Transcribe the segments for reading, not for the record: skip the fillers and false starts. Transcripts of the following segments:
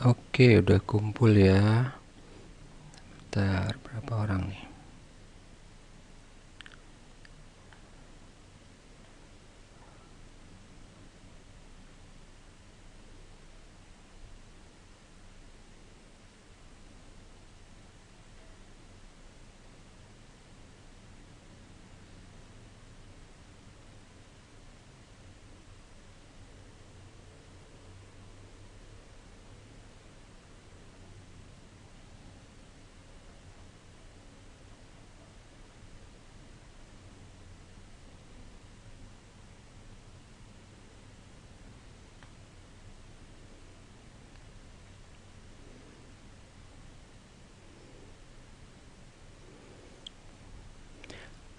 Oke, udah kumpul ya. Bentar, berapa orang nih?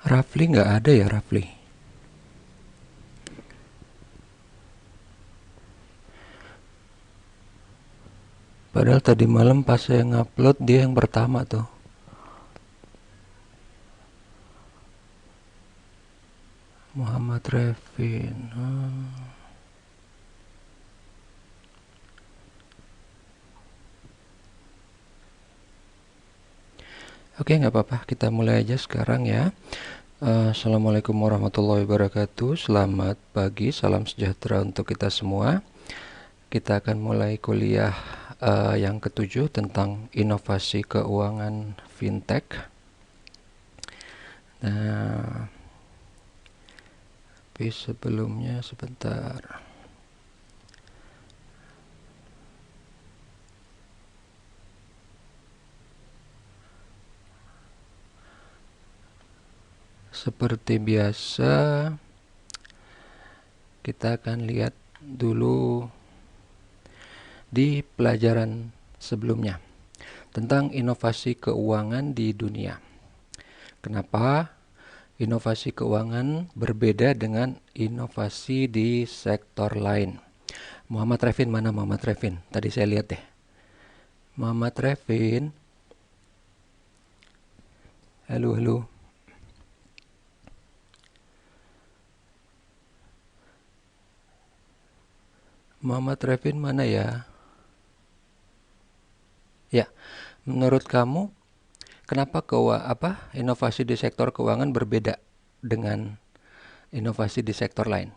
Rafli nggak ada ya, Rafli? Padahal tadi malam pas saya ngupload dia yang pertama tuh. Muhammad Revin. Oke, nggak apa-apa. Kita mulai aja sekarang ya. Assalamualaikum warahmatullahi wabarakatuh. Selamat pagi, salam sejahtera untuk kita semua. Kita akan mulai kuliah yang ketujuh tentang inovasi keuangan fintech. Nah, tapi sebelumnya sebentar. Seperti biasa, kita akan lihat dulu di pelajaran sebelumnya tentang inovasi keuangan di dunia. Kenapa inovasi keuangan berbeda dengan inovasi di sektor lain? Muhammad Revin, mana Muhammad Revin? Tadi saya lihat deh. Muhammad Revin. Halo, halo. Muhammad Revin mana ya? Ya, menurut kamu kenapa inovasi di sektor keuangan berbeda dengan inovasi di sektor lain?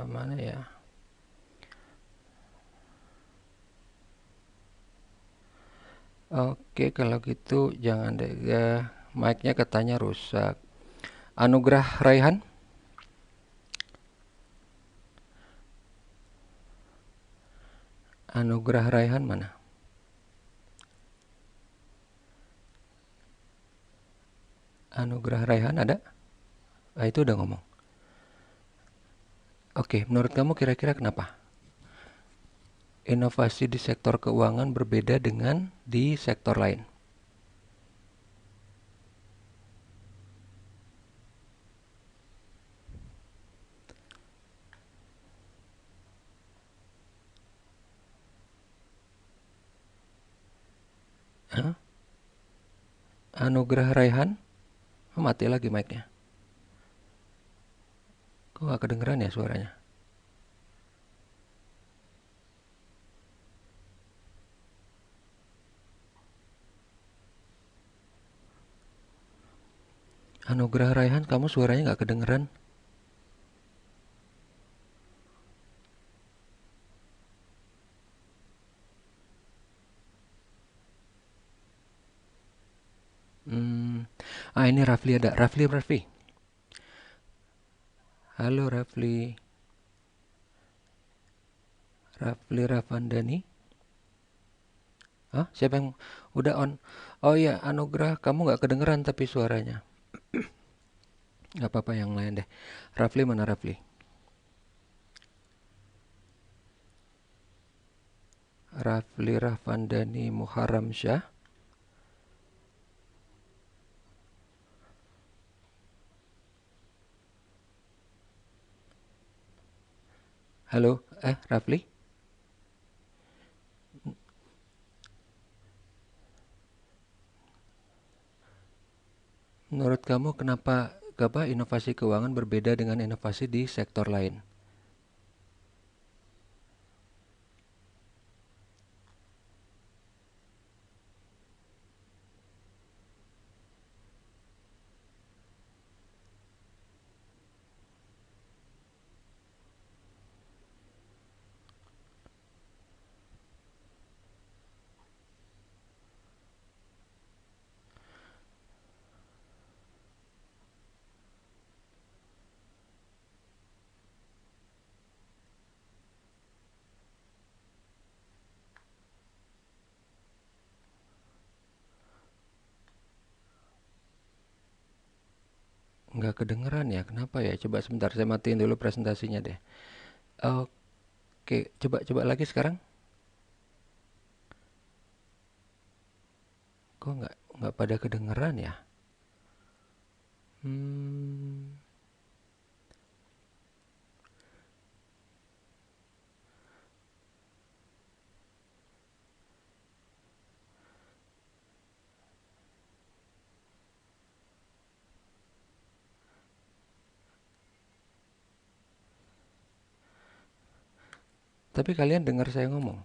Mana ya? Oke, kalau gitu jangan deh. Mic-nya katanya rusak. Anugrah Raihan? Anugrah Raihan mana? Anugrah Raihan ada? Ah, itu udah ngomong. Oke, menurut kamu kira-kira kenapa inovasi di sektor keuangan berbeda dengan di sektor lain? Hah? Anugrah Raihan? Oh, mati lagi mic-nya. Kok gak kedengeran ya suaranya? Anugrah Raihan, kamu suaranya gak kedengeran? Hmm. Ini Rafli ada. Rafli, Rafli. Halo Rafli. Rafli Rafandani. Hah? Siapa yang udah on? Oh iya, Anugrah, kamu gak kedengeran tapi suaranya. Gak apa-apa yang lain deh. Rafli mana Rafli? Rafli Rahvandani Muharram Syah. Halo, Rafli? Menurut kamu kenapa inovasi keuangan berbeda dengan inovasi di sektor lain? Nggak kedengeran ya, kenapa ya? Coba sebentar, saya matiin dulu presentasinya deh. Oke, coba lagi sekarang. Kok nggak pada kedengeran ya? Hmm, tapi kalian dengar saya ngomong?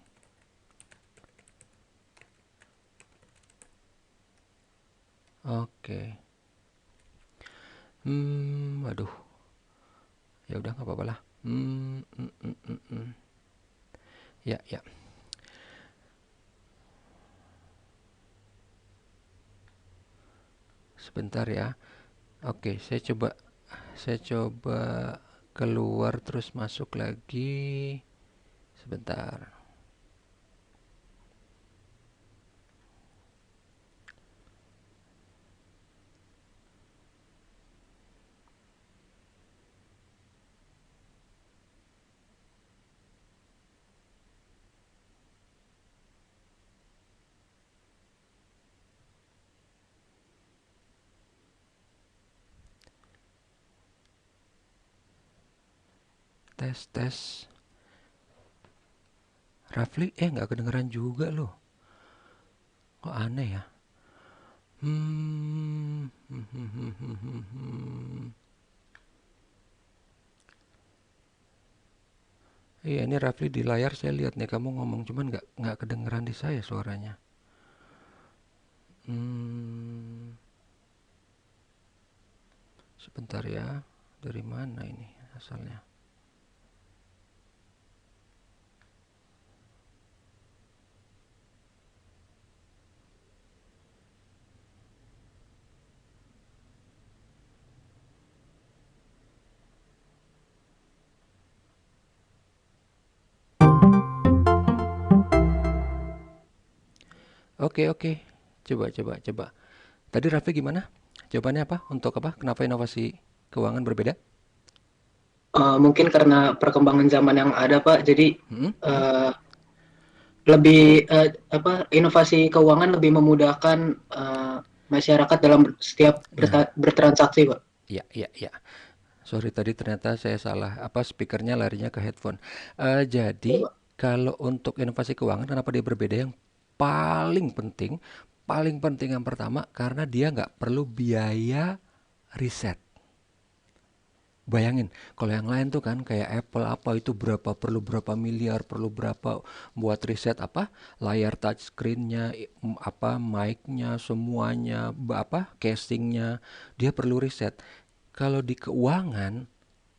Oke. Aduh. Ya udah nggak apa-apa lah. Hmm, mm, mm, mm, mm. Ya, ya. Sebentar ya. Oke, saya coba keluar terus masuk lagi. Sebentar. Tes tes. Rafli, nggak kedengeran juga loh. Kok aneh ya? Hmm. Iya, ini Rafli di layar saya lihat nih kamu ngomong, cuman nggak kedengeran di saya suaranya. Hmm. Sebentar ya. Dari mana ini asalnya? Oke, oke. Coba. Tadi Rafli gimana? Jawabannya apa? Untuk apa? Kenapa inovasi keuangan berbeda? Mungkin karena perkembangan zaman yang ada, Pak. Jadi Hmm? uh, lebih inovasi keuangan lebih memudahkan masyarakat dalam setiap Nah, bertransaksi, Pak. ya, ya, ya. Sorry tadi ternyata saya salah. Apa speakernya larinya ke headphone. Jadi Ya, Pak. kalau untuk inovasi keuangan kenapa dia berbeda? Yang paling penting yang pertama karena dia nggak perlu biaya riset. Bayangin, kalau yang lain tuh kan kayak Apple apa itu perlu berapa miliar, perlu berapa buat riset apa layar touchscreen-nya, apa mic-nya, semuanya, apa casingnya, dia perlu riset. Kalau di keuangan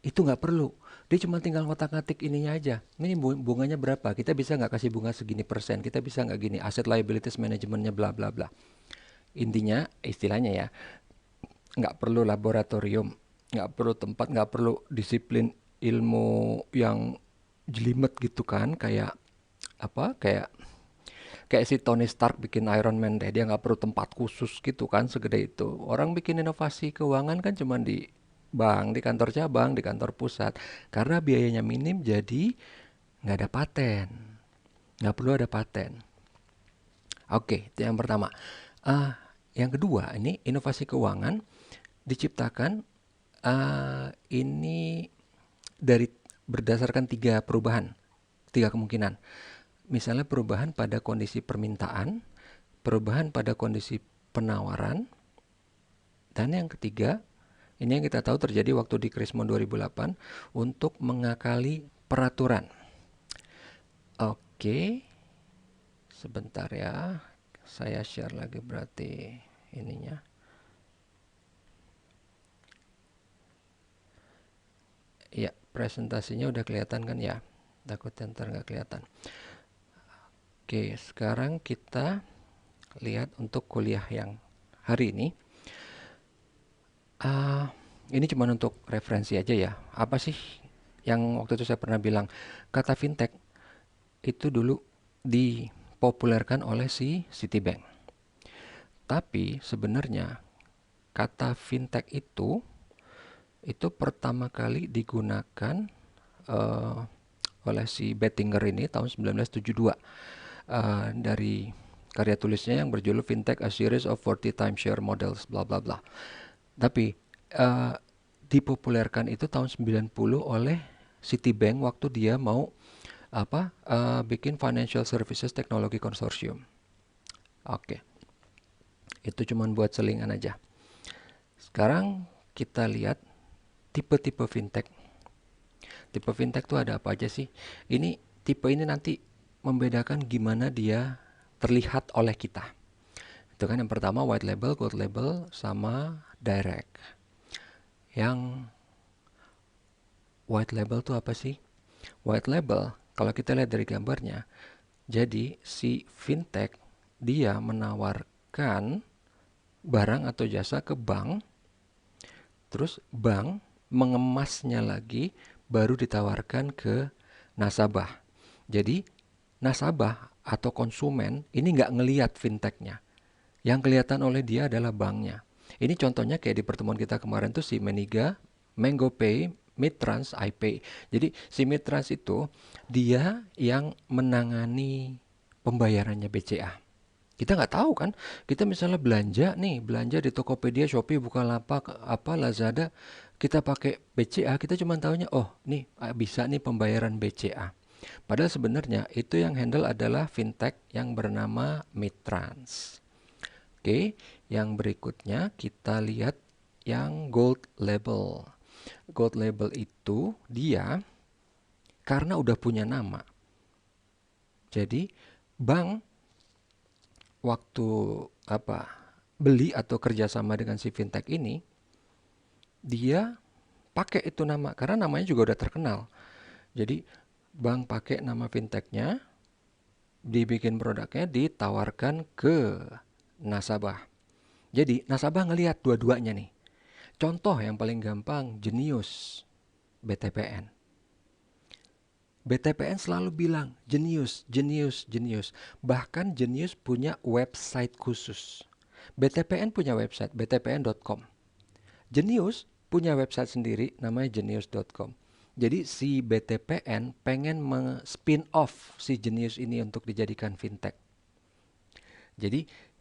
itu nggak perlu, dia cuma tinggal ngotak-ngatik ininya aja. Ini bunganya berapa? Kita bisa nggak kasih bunga segini persen? Kita bisa nggak gini? Asset liabilities manajemennya bla bla bla. Intinya, istilahnya ya, nggak perlu laboratorium, nggak perlu tempat, nggak perlu disiplin ilmu yang jelimet gitu kan, kayak apa, kayak si Tony Stark bikin Iron Man deh, dia nggak perlu tempat khusus gitu kan segede itu. Orang bikin inovasi keuangan kan cuma di bank, di kantor cabang, di kantor pusat, karena biayanya minim jadi nggak ada paten. nggak perlu ada paten. Oke, itu yang pertama. Yang kedua, ini inovasi keuangan diciptakan ini dari berdasarkan tiga perubahan, tiga kemungkinan. Misalnya perubahan pada kondisi permintaan, perubahan pada kondisi penawaran, dan yang ketiga, ini yang kita tahu terjadi waktu di Krismon 2008 untuk mengakali peraturan. Oke, sebentar ya. Saya share lagi berarti ininya. Ya, presentasinya udah kelihatan kan ya? Takutnya ntar nggak kelihatan. Oke, sekarang kita lihat untuk kuliah yang hari ini. Ini cuma untuk referensi aja ya. Apa sih yang waktu itu saya pernah bilang, kata fintech itu dulu dipopulerkan oleh si Citibank. Tapi sebenarnya kata fintech itu pertama kali digunakan eh, oleh si Bettinger ini tahun 1972 dari karya tulisnya yang berjudul Fintech A Series of 40 Timeshare Models bla bla bla. Tapi eh, dipopulerkan itu tahun 90 oleh Citibank waktu dia mau bikin Financial Services Technology Consortium. Oke. Itu cuman buat selingan aja. Sekarang kita lihat tipe-tipe fintech. Tipe fintech tuh ada apa aja sih? Ini tipe ini nanti membedakan gimana dia terlihat oleh kita. Itu kan yang pertama white label, gold label, sama direct. Yang white label tuh apa sih? White label, kalau kita lihat dari gambarnya, jadi si fintech dia menawarkan barang atau jasa ke bank, terus bank mengemasnya lagi baru ditawarkan ke nasabah. Jadi nasabah atau konsumen ini nggak ngelihat fintechnya. Yang kelihatan oleh dia adalah banknya. Ini contohnya kayak di pertemuan kita kemarin tuh si Meniga, Mango Pay, Midtrans, iPay. Jadi si Midtrans itu dia yang menangani pembayarannya BCA. Kita nggak tahu kan, kita misalnya belanja di Tokopedia, Shopee, Bukalapak, Lazada, kita pakai BCA, kita cuma tahunya, oh nih bisa nih pembayaran BCA. Padahal sebenarnya itu yang handle adalah fintech yang bernama Midtrans. Oke, yang berikutnya kita lihat yang gold label. Gold label itu dia karena udah punya nama. Jadi bank waktu beli atau kerjasama dengan si fintech ini, dia pakai itu nama karena namanya juga udah terkenal. Jadi bank pakai nama fintechnya, dibikin produknya, ditawarkan ke nasabah. Jadi nasabah ngelihat dua-duanya nih. Contoh yang paling gampang, Jenius BTPN. BTPN selalu bilang jenius, jenius, jenius. Bahkan jenius punya website khusus. BTPN punya website btpn.com. Jenius punya website sendiri namanya jenius.com. Jadi si BTPN pengen spin off si jenius ini untuk dijadikan fintech. Jadi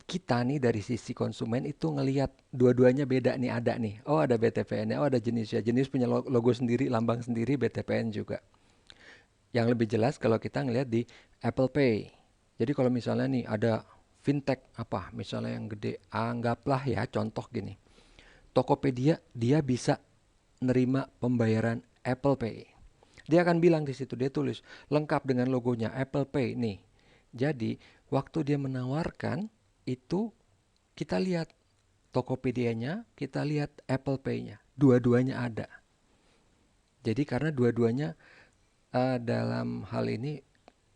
kita nih dari sisi konsumen itu ngelihat dua-duanya beda nih, ada nih. Oh ada BTPN, oh ada Jenius ya. Jenius punya logo sendiri, lambang sendiri, BTPN juga. Yang lebih jelas kalau kita ngelihat di Apple Pay. Jadi kalau misalnya nih ada fintech misalnya yang gede, anggaplah ya contoh gini. Tokopedia dia bisa nerima pembayaran Apple Pay. Dia akan bilang di situ, dia tulis lengkap dengan logonya Apple Pay nih. Jadi waktu dia menawarkan itu kita lihat Tokopedia-nya, kita lihat Apple Pay-nya. Dua-duanya ada. Jadi karena dua-duanya dalam hal ini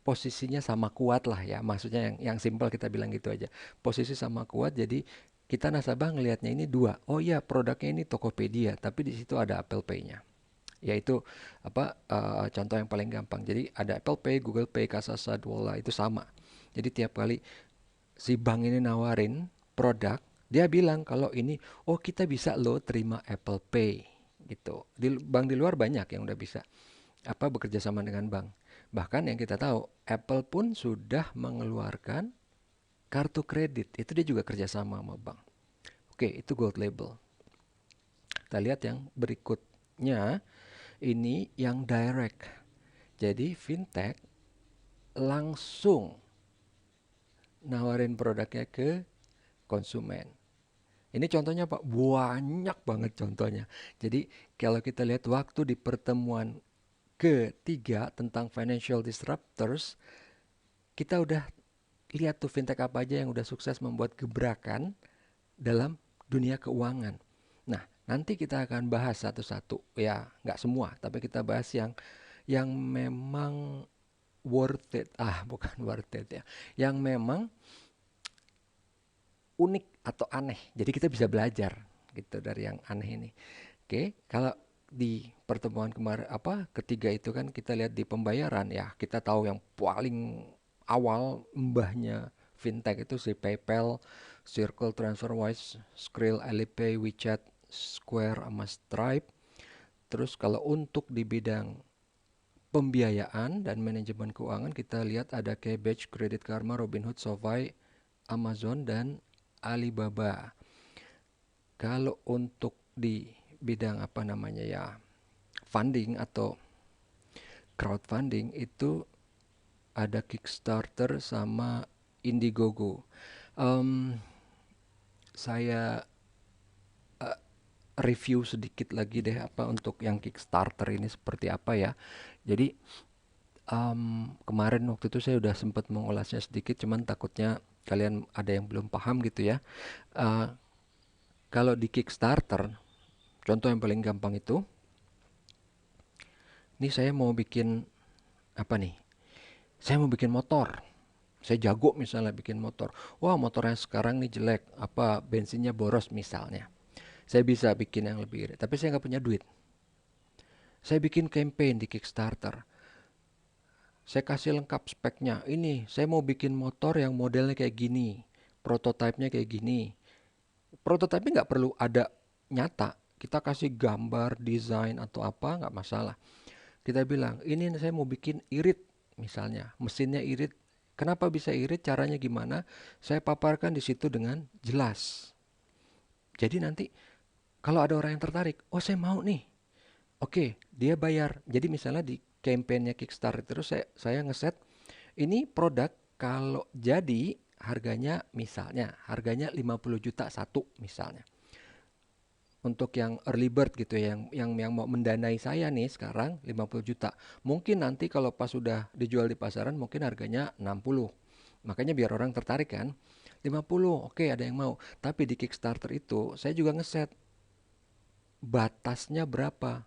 posisinya sama kuat lah ya. Maksudnya yang simpel kita bilang gitu aja. Posisi sama kuat, jadi kita nasabah ngelihatnya ini dua. Oh iya, produknya ini Tokopedia, tapi di situ ada Apple Pay-nya. Yaitu contoh yang paling gampang. Jadi ada Apple Pay, Google Pay, Kasasa, Dwola itu sama. Jadi tiap kali si bank ini nawarin produk, dia bilang kalau ini, oh kita bisa lo terima Apple Pay gitu. Di bank di luar banyak yang udah bisa. bekerja sama dengan bank. Bahkan yang kita tahu, Apple pun sudah mengeluarkan kartu kredit. Itu dia juga kerjasama sama bank. Oke, itu gold label. Kita lihat yang berikutnya, ini yang direct. Jadi fintech langsung nawarin produknya ke konsumen. Ini contohnya Pak, banyak banget contohnya. Jadi kalau kita lihat waktu di pertemuan ketiga tentang financial disruptors, kita udah lihat tuh fintech apa aja yang udah sukses membuat gebrakan dalam dunia keuangan. Nah, nanti kita akan bahas satu-satu. Ya, nggak semua, tapi kita bahas yang memang worth it. Bukan worth it ya. Yang memang unik atau aneh. Jadi kita bisa belajar gitu dari yang aneh ini. Oke, kalau di pertemuan kemarin ketiga itu kan kita lihat di pembayaran ya, kita tahu yang paling awal mbahnya fintech itu si PayPal, Circle, TransferWise, Skrill, Alipay, WeChat, Square sama Stripe. Terus kalau untuk di bidang pembiayaan dan manajemen keuangan kita lihat ada Kabbage, Credit Karma, Robinhood, SoFi, Amazon dan Alibaba. Kalau untuk di bidang funding atau crowdfunding itu ada Kickstarter sama Indiegogo. Em, saya review sedikit lagi deh untuk yang Kickstarter ini seperti apa ya. Jadi kemarin waktu itu saya udah sempat mengulasnya sedikit, cuman takutnya kalian ada yang belum paham gitu ya. Eh, Kalau di Kickstarter, contoh yang paling gampang itu, nih saya mau bikin apa nih? Saya mau bikin motor. Saya jago misalnya bikin motor. Wah, motornya sekarang nih jelek, bensinnya boros misalnya. Saya bisa bikin yang lebih irit, tapi saya nggak punya duit. Saya bikin campaign di Kickstarter. Saya kasih lengkap speknya. Ini, saya mau bikin motor yang modelnya kayak gini. Prototipenya kayak gini. Prototipenya nggak perlu ada nyata. Kita kasih gambar, desain, atau apa, nggak masalah. Kita bilang, ini saya mau bikin irit misalnya. Mesinnya irit. Kenapa bisa irit? Caranya gimana? Saya paparkan di situ dengan jelas. Jadi nanti kalau ada orang yang tertarik, oh saya mau nih. Oke, dia bayar. Jadi misalnya di campaignnya Kickstarter terus saya ngeset ini produk kalau jadi harganya 50 juta satu misalnya. Untuk yang early bird gitu ya, yang mau mendanai saya nih sekarang 50 juta. Mungkin nanti kalau pas sudah dijual di pasaran mungkin harganya 60. Makanya biar orang tertarik kan. 50, oke ada yang mau. Tapi di Kickstarter itu saya juga ngeset batasnya berapa.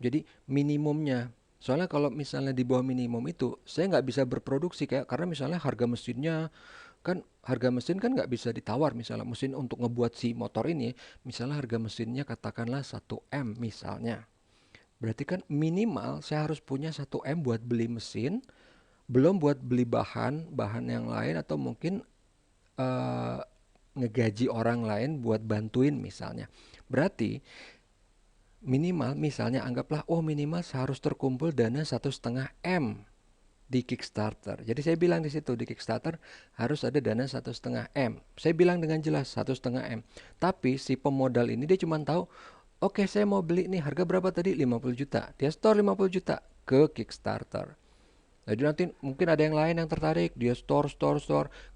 Jadi minimumnya. Soalnya kalau misalnya di bawah minimum itu, saya nggak bisa berproduksi karena misalnya harga mesin kan nggak bisa ditawar. Misalnya mesin untuk ngebuat si motor ini, misalnya harga mesinnya katakanlah 1 M misalnya. Berarti kan minimal saya harus punya 1 M buat beli mesin, belum buat beli bahan yang lain atau mungkin eh, ngegaji orang lain buat bantuin misalnya. Berarti minimal misalnya anggaplah minimal harus terkumpul dana 1,5 M di Kickstarter. Jadi saya bilang di situ di Kickstarter harus ada dana 1,5 M. Saya bilang dengan jelas 1,5 M. Tapi si pemodal ini dia cuma tahu, oke saya mau beli nih harga berapa tadi 50 juta. Dia store 50 juta ke Kickstarter. Jadi nanti mungkin ada yang lain yang tertarik, dia store.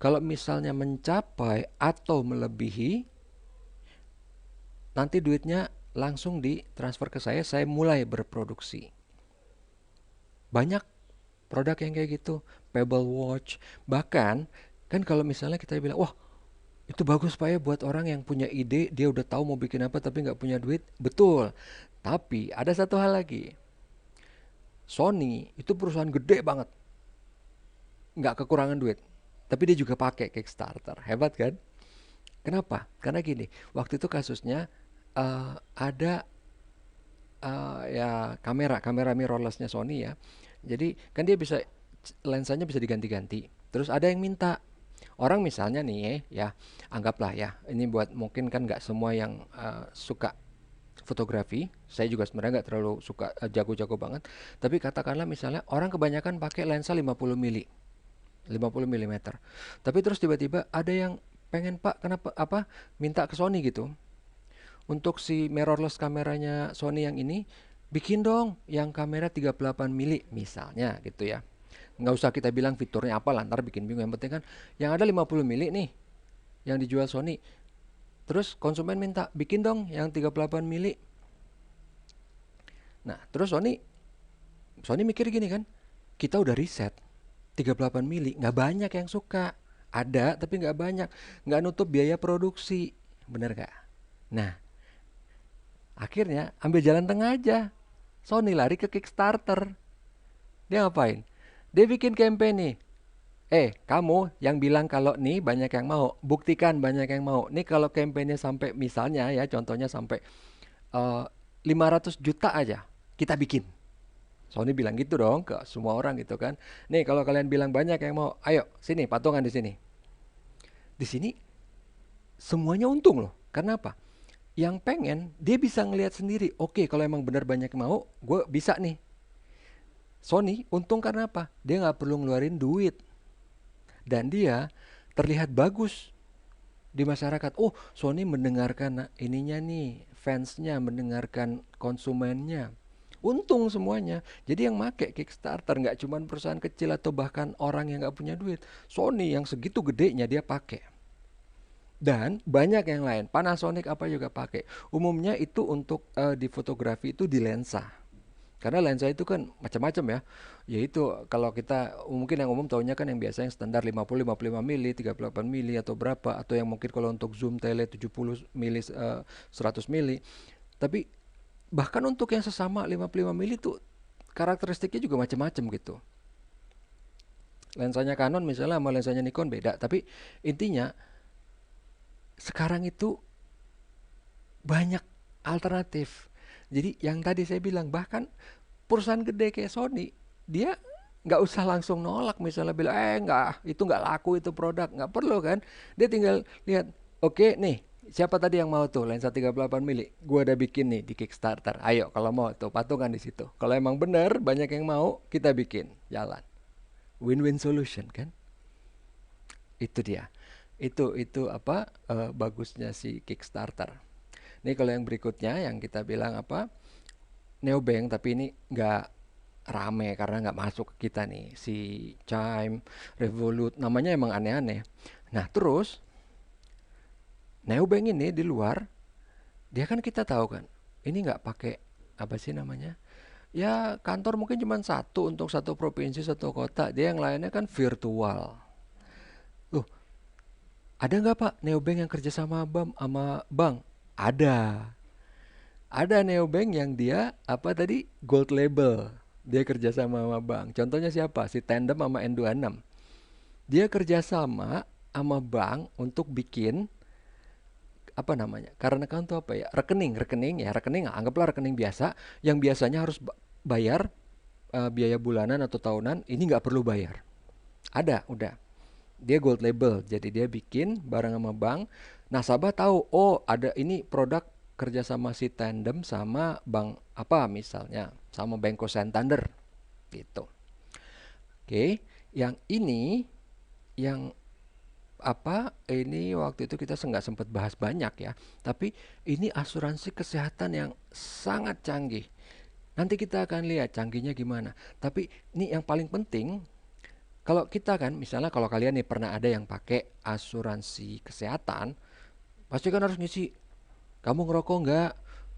Kalau misalnya mencapai atau melebihi, nanti duitnya langsung ditransfer ke saya mulai berproduksi. Banyak produk yang kayak gitu, Pebble Watch. Bahkan kan kalau misalnya kita bilang, wah itu bagus Pak ya buat orang yang punya ide, dia udah tahu mau bikin apa tapi nggak punya duit. Betul. Tapi ada satu hal lagi. Sony itu perusahaan gede banget, nggak kekurangan duit. Tapi dia juga pakai Kickstarter. Hebat kan? Kenapa? Karena gini, waktu itu kasusnya ada ya kamera mirrorlessnya Sony ya. Jadi kan dia bisa lensanya bisa diganti-ganti. Terus ada yang minta orang misalnya nih ya, anggaplah ya ini buat mungkin kan nggak semua yang suka fotografi, saya juga sebenarnya nggak terlalu suka jago-jago banget, tapi katakanlah misalnya orang kebanyakan pakai lensa 50 mili, 50 mm. Tapi terus tiba-tiba ada yang pengen, Pak, kenapa apa minta ke Sony gitu. Untuk si mirrorless kameranya Sony yang ini, bikin dong yang kamera 38 mili misalnya gitu ya. Nggak usah kita bilang fiturnya apa, lantar bikin bingung. Yang penting kan yang ada 50 mili nih yang dijual Sony. Terus konsumen minta bikin dong yang 38 mili. Nah, terus Sony mikir gini kan, kita udah riset 38 mili nggak banyak yang suka. Ada tapi nggak banyak, nggak nutup biaya produksi, bener nggak? Nah, akhirnya ambil jalan tengah aja. Sony lari ke Kickstarter. Dia ngapain? Dia bikin campaign nih. Kamu yang bilang kalau nih banyak yang mau, buktikan banyak yang mau. Nih kalau campaignnya sampai misalnya ya, contohnya sampai eh, 500 juta aja, kita bikin. Sony bilang gitu dong ke semua orang gitu kan. Nih kalau kalian bilang banyak yang mau, ayo sini patungan di sini. Di sini semuanya untung loh. Karena apa? Yang pengen dia bisa ngelihat sendiri. Oke, kalau emang benar banyak yang mau, gue bisa nih. Sony untung karena apa? Dia nggak perlu ngeluarin duit dan dia terlihat bagus di masyarakat. Oh, Sony mendengarkan ininya nih, fansnya, mendengarkan konsumennya. Untung semuanya. Jadi yang make Kickstarter nggak cuma perusahaan kecil atau bahkan orang yang nggak punya duit. Sony yang segitu gedenya dia pakai. Dan banyak yang lain. Panasonic apa juga pakai. Umumnya itu untuk di fotografi itu di lensa. Karena lensa itu kan macam-macam ya. Yaitu kalau kita mungkin yang umum tahunya kan yang biasa yang standar 50 55 mili, 38 mili atau berapa, atau yang mungkin kalau untuk zoom tele 70 mili 100 mili. Tapi bahkan untuk yang sesama 55 mili itu karakteristiknya juga macam-macam gitu. Lensanya Canon misalnya sama lensanya Nikon beda, tapi intinya sekarang itu banyak alternatif. Jadi yang tadi saya bilang, bahkan perusahaan gede kayak Sony, dia nggak usah langsung nolak misalnya bilang, nggak, itu nggak laku itu produk, nggak perlu kan. Dia tinggal lihat, oke nih, siapa tadi yang mau tuh lensa 38 mili? Gua udah bikin nih di Kickstarter. Ayo kalau mau tuh patungan di situ. Kalau emang bener banyak yang mau, kita bikin, jalan. Win-win solution kan? Itu dia. Itu apa bagusnya si Kickstarter. Nih kalau yang berikutnya yang kita bilang apa? Neobank, tapi ini nggak rame karena nggak masuk ke kita nih. Si Chime, Revolut, namanya emang aneh-aneh. Nah terus Neobank ini di luar, dia kan kita tahu kan, ini nggak pakai apa sih namanya? Ya kantor mungkin cuma satu untuk satu provinsi, satu kota. Dia yang lainnya kan virtual. Loh, ada nggak Pak Neobank yang kerja sama bank? Ada. Ada neobank yang dia apa tadi gold label. Dia kerja sama bank. Contohnya siapa? Si Tandem sama N26. Dia kerja sama bank untuk bikin apa namanya? Karena kan tuh apa ya? Rekening anggaplah rekening biasa yang biasanya harus bayar biaya bulanan atau tahunan, ini nggak perlu bayar. Ada, udah. Dia gold label, jadi dia bikin bareng sama bank. Nasabah tahu, oh ada ini produk kerja sama si Tandem sama bank apa misalnya, sama Banco Santander gitu. Oke, yang ini yang apa ini waktu itu kita nggak sempat bahas banyak ya, tapi ini asuransi kesehatan yang sangat canggih. Nanti kita akan lihat canggihnya gimana. Tapi ini yang paling penting, kalau kita kan misalnya kalau kalian nih pernah ada yang pakai asuransi kesehatan, pasti kan harus ngisi, kamu ngerokok nggak?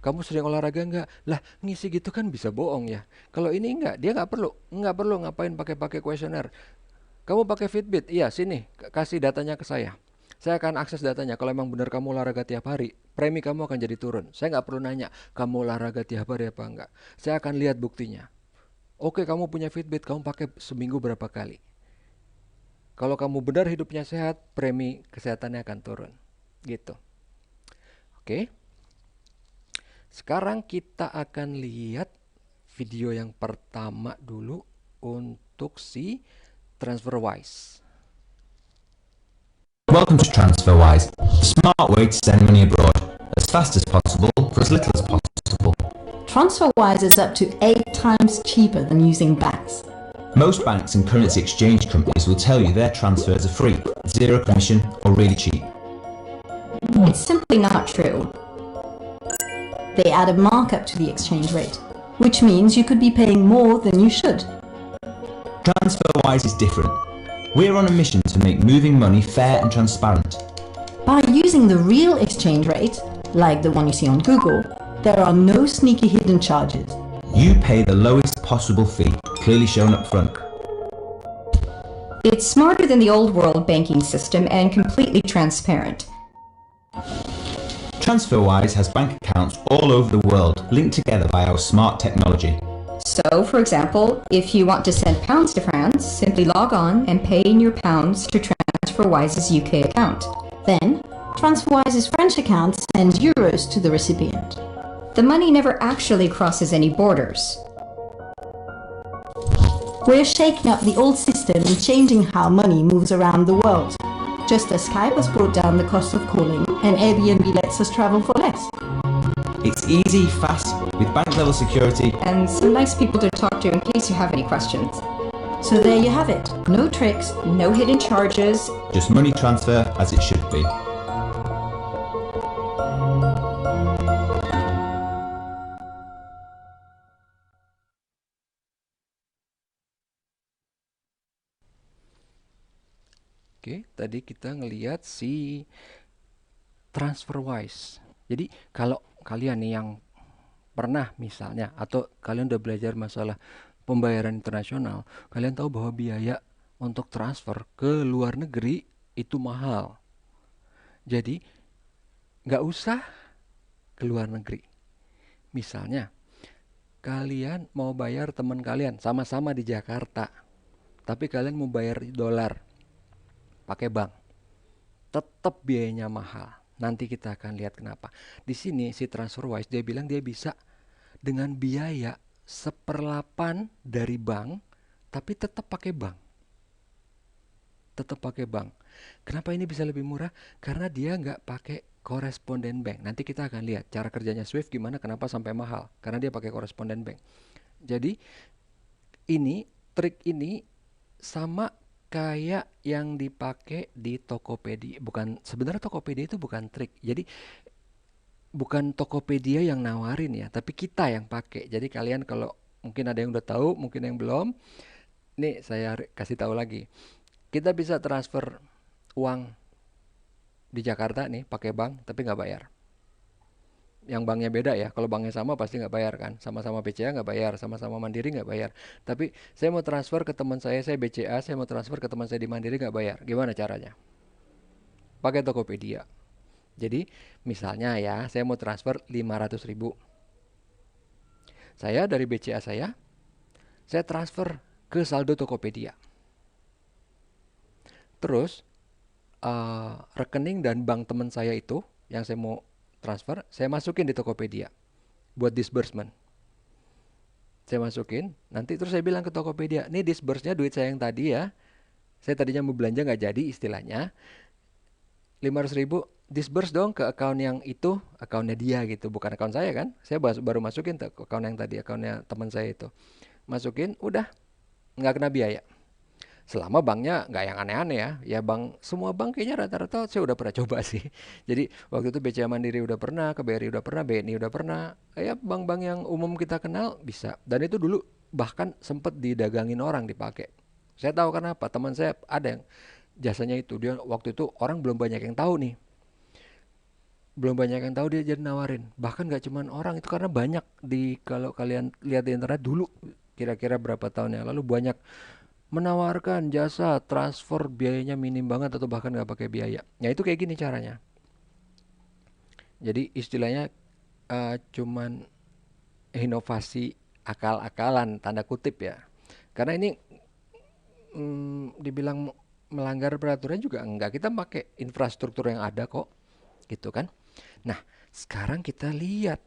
Kamu sering olahraga nggak? Lah ngisi gitu kan bisa bohong ya. Kalau ini nggak, dia nggak perlu ngapain pakai kuesioner. Kamu pakai Fitbit, iya sini kasih datanya ke saya. Saya akan akses datanya. Kalau emang benar kamu olahraga tiap hari, premi kamu akan jadi turun. Saya nggak perlu nanya kamu olahraga tiap hari apa enggak. Saya akan lihat buktinya. Oke, kamu punya Fitbit, kamu pakai seminggu berapa kali? Kalau kamu benar hidupnya sehat, premi kesehatannya akan turun. Gitu. Oke. Sekarang kita akan lihat video yang pertama dulu untuk si TransferWise. Welcome to TransferWise, the smart way to send money abroad. as fast as possible for as little as possible. TransferWise is up to 8 times cheaper than using banks. Most banks and currency exchange companies will tell you their transfers are free, zero commission, or really cheap. It's simply not true. They add a markup to the exchange rate, which means you could be paying more than you should. TransferWise is different. We're on a mission to make moving money fair and transparent. By using the real exchange rate, like the one you see on Google, there are no sneaky hidden charges. You pay the lowest possible fee, clearly shown up front. It's smarter than the old world banking system and completely transparent. TransferWise has bank accounts all over the world linked together by our smart technology. So, for example, if you want to send pounds to France, simply log on and pay in your pounds to TransferWise's UK account. Then, TransferWise's French account sends euros to the recipient. The money never actually crosses any borders. We're shaking up the old system and changing how money moves around the world. Just as Skype has brought down the cost of calling and Airbnb lets us travel for less. It's easy, fast, with bank-level security, And some nice people to talk to in case you have any questions. So there you have it. No tricks, no hidden charges. just money transfer as it should be. Oke, tadi kita ngelihat si TransferWise. Jadi kalau kalian nih yang pernah misalnya atau kalian udah belajar masalah pembayaran internasional, kalian tahu bahwa biaya untuk transfer ke luar negeri itu mahal. Jadi nggak usah ke luar negeri. Misalnya kalian mau bayar teman kalian sama-sama di Jakarta, tapi kalian mau bayar dolar pakai bank, tetap biayanya mahal. Nanti kita akan lihat kenapa. Di sini si TransferWise dia bilang dia bisa dengan biaya 1/8 dari bank, tapi tetap pakai bank. Tetap pakai bank. Kenapa ini bisa lebih murah? Karena dia nggak pakai koresponden bank. Nanti kita akan lihat cara kerjanya Swift gimana, kenapa sampai mahal. Karena dia pakai koresponden bank. Jadi trik ini sama kayak yang dipakai di Tokopedia. Sebenarnya Tokopedia itu bukan trik. Jadi bukan Tokopedia yang nawarin ya, tapi kita yang pakai. Jadi kalian kalau mungkin ada yang udah tahu, mungkin yang belum. Nih saya kasih tahu lagi. Kita bisa transfer uang di Jakarta nih pakai bank, tapi nggak bayar. Yang banknya beda ya. Kalau banknya sama pasti nggak bayar kan. Sama-sama BCA nggak bayar, sama-sama Mandiri nggak bayar. Tapi saya mau transfer ke teman saya BCA, saya mau transfer ke teman saya di Mandiri nggak bayar. Gimana caranya? Pakai Tokopedia. Jadi misalnya ya, saya mau transfer 500.000. Saya dari BCA saya transfer ke saldo Tokopedia. Terus rekening dan bank teman saya itu yang saya mau transfer, saya masukin di Tokopedia buat disbursement. Saya masukin, nanti terus saya bilang ke Tokopedia, nih disburse-nya duit saya yang tadi ya. Saya tadinya mau belanja nggak jadi istilahnya. 500.000 disburse dong ke account yang itu, accountnya dia gitu, bukan account saya kan. Saya baru masukin ke account yang tadi, accountnya teman saya itu. Masukin, udah, nggak kena biaya. Selama banknya nggak yang aneh-aneh ya. Ya semua bank kayaknya rata-rata saya udah pernah coba sih. Jadi waktu itu BCA Mandiri udah pernah, KBRI udah pernah, BNI udah pernah. Ya bank-bank yang umum kita kenal bisa. Dan itu dulu bahkan sempet didagangin orang dipakai. Saya tahu kenapa, teman saya ada yang jasanya itu. Dia waktu itu orang belum banyak yang tahu nih. Belum banyak yang tahu dia jadi nawarin. Bahkan nggak cuman orang itu, karena banyak kalau kalian lihat di internet dulu, kira-kira berapa tahun yang lalu banyak menawarkan jasa transfer biayanya minim banget atau bahkan nggak pakai biaya. Ya itu kayak gini caranya. Jadi istilahnya cuman inovasi akal-akalan tanda kutip ya. Karena ini dibilang melanggar peraturan juga enggak. Kita pakai infrastruktur yang ada kok, gitu kan. Nah sekarang kita lihat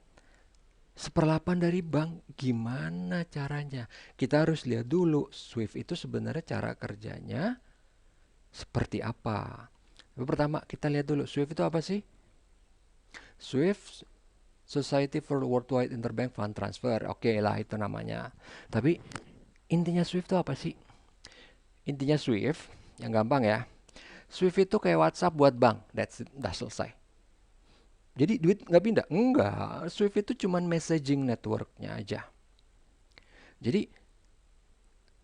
1/8 dari bank, gimana caranya? Kita harus lihat dulu Swift itu sebenarnya cara kerjanya seperti apa. Pertama kita lihat dulu Swift itu apa sih? SWIFT, Society for Worldwide Interbank Fund Transfer. Oke lah itu namanya. Tapi intinya SWIFT itu apa sih? Intinya SWIFT, yang gampang ya. SWIFT itu kayak WhatsApp buat bank. That's it, udah selesai. Jadi duit nggak pindah? Enggak. SWIFT itu cuman messaging networknya aja. Jadi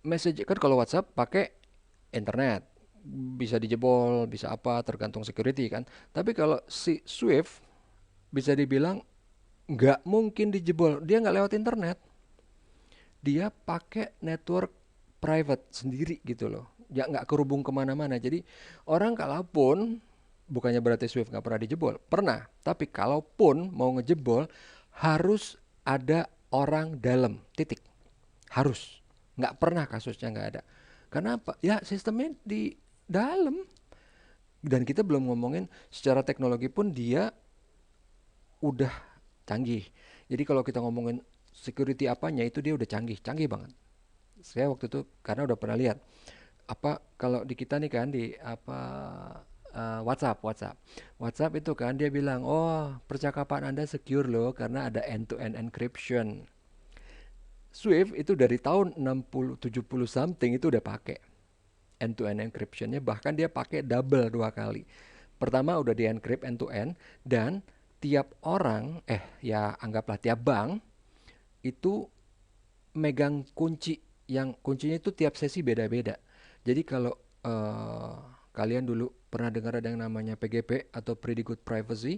message kan kalau WhatsApp pakai internet, bisa dijebol, bisa apa, tergantung security kan. Tapi kalau si SWIFT bisa dibilang nggak mungkin dijebol. Dia nggak lewat internet. Dia pakai network private sendiri gitu loh. Ya nggak kerubung kemana-mana. Jadi orang kalaupun, bukannya berarti SWIFT nggak pernah dijebol. Pernah. Tapi kalaupun mau ngejebol, harus ada orang dalam. Titik. Harus. Nggak pernah kasusnya nggak ada. Kenapa? Ya sistemnya di dalam. Dan kita belum ngomongin secara teknologi pun dia udah canggih. Jadi kalau kita ngomongin security apanya itu dia udah canggih banget. Saya waktu itu karena udah pernah lihat apa kalau di kita nih kan di apa WhatsApp itu kan dia bilang, oh percakapan Anda secure loh karena ada end-to-end encryption. SWIFT itu dari tahun 60 70 something itu udah pakai end-to-end encryptionnya, bahkan dia pakai double 2 kali. Pertama udah di encrypt end-to-end, dan tiap orang ya anggaplah tiap bank itu megang kunci, yang kuncinya itu tiap sesi beda-beda. Jadi kalau kalian dulu pernah dengar ada yang namanya PGP atau Pretty Good Privacy,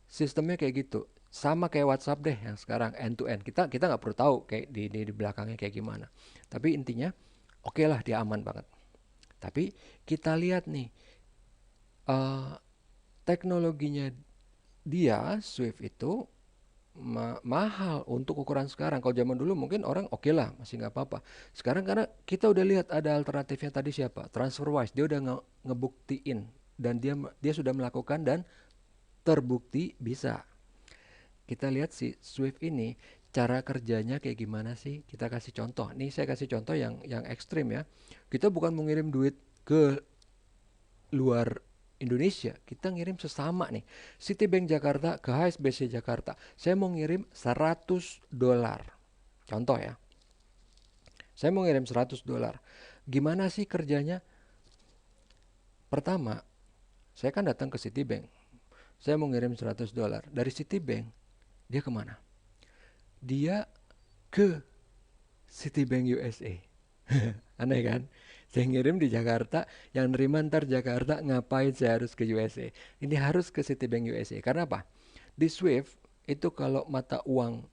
sistemnya kayak gitu. Sama kayak WhatsApp deh yang sekarang end to end. Kita nggak perlu tahu kayak di belakangnya kayak gimana. Tapi intinya oke lah dia aman banget. Tapi kita lihat nih teknologinya dia SWIFT itu mahal untuk ukuran sekarang. Kalau zaman dulu mungkin orang oke lah masih nggak apa-apa. Sekarang karena kita udah lihat ada alternatifnya tadi siapa? TransferWise. Dia udah ngebuktiin dan dia sudah melakukan dan terbukti bisa. Kita lihat si SWIFT ini cara kerjanya kayak gimana sih? Kita kasih contoh. Nih saya kasih contoh yang ekstrim ya. Kita bukan mengirim duit ke luar Indonesia, kita ngirim sesama nih. Citibank Jakarta ke HSBC Jakarta. Saya mau ngirim $100. Contoh ya. Saya mau ngirim $100. Gimana sih kerjanya? Pertama, saya kan datang ke Citibank. Saya mau ngirim $100. Dari Citibank, dia kemana? Dia ke Citibank USA. Aneh kan? Saya ngirim di Jakarta, yang nerima ntar Jakarta, ngapain saya harus ke USA? Ini harus ke Citibank USA. Karena apa? Di SWIFT itu kalau mata uang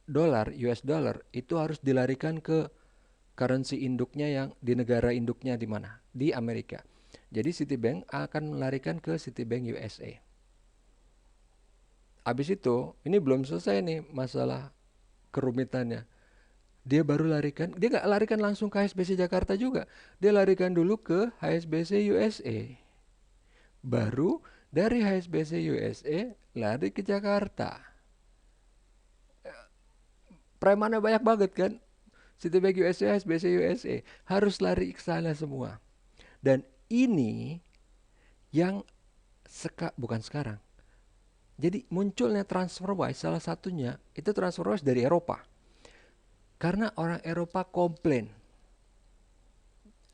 dolar, US dollar, itu harus dilarikan ke currency induknya yang di negara induknya di mana? Di Amerika. Jadi Citibank akan melarikan ke Citibank USA. Habis itu, ini belum selesai nih masalah kerumitannya. Dia baru larikan, dia nggak larikan langsung ke HSBC Jakarta juga. Dia larikan dulu ke HSBC USA. Baru dari HSBC USA lari ke Jakarta. Premannya banyak banget kan. Citibank USA, HSBC USA. Harus lari ke sana semua. Dan ini yang bukan sekarang. Jadi munculnya TransferWise salah satunya itu TransferWise dari Eropa. Karena orang Eropa komplain.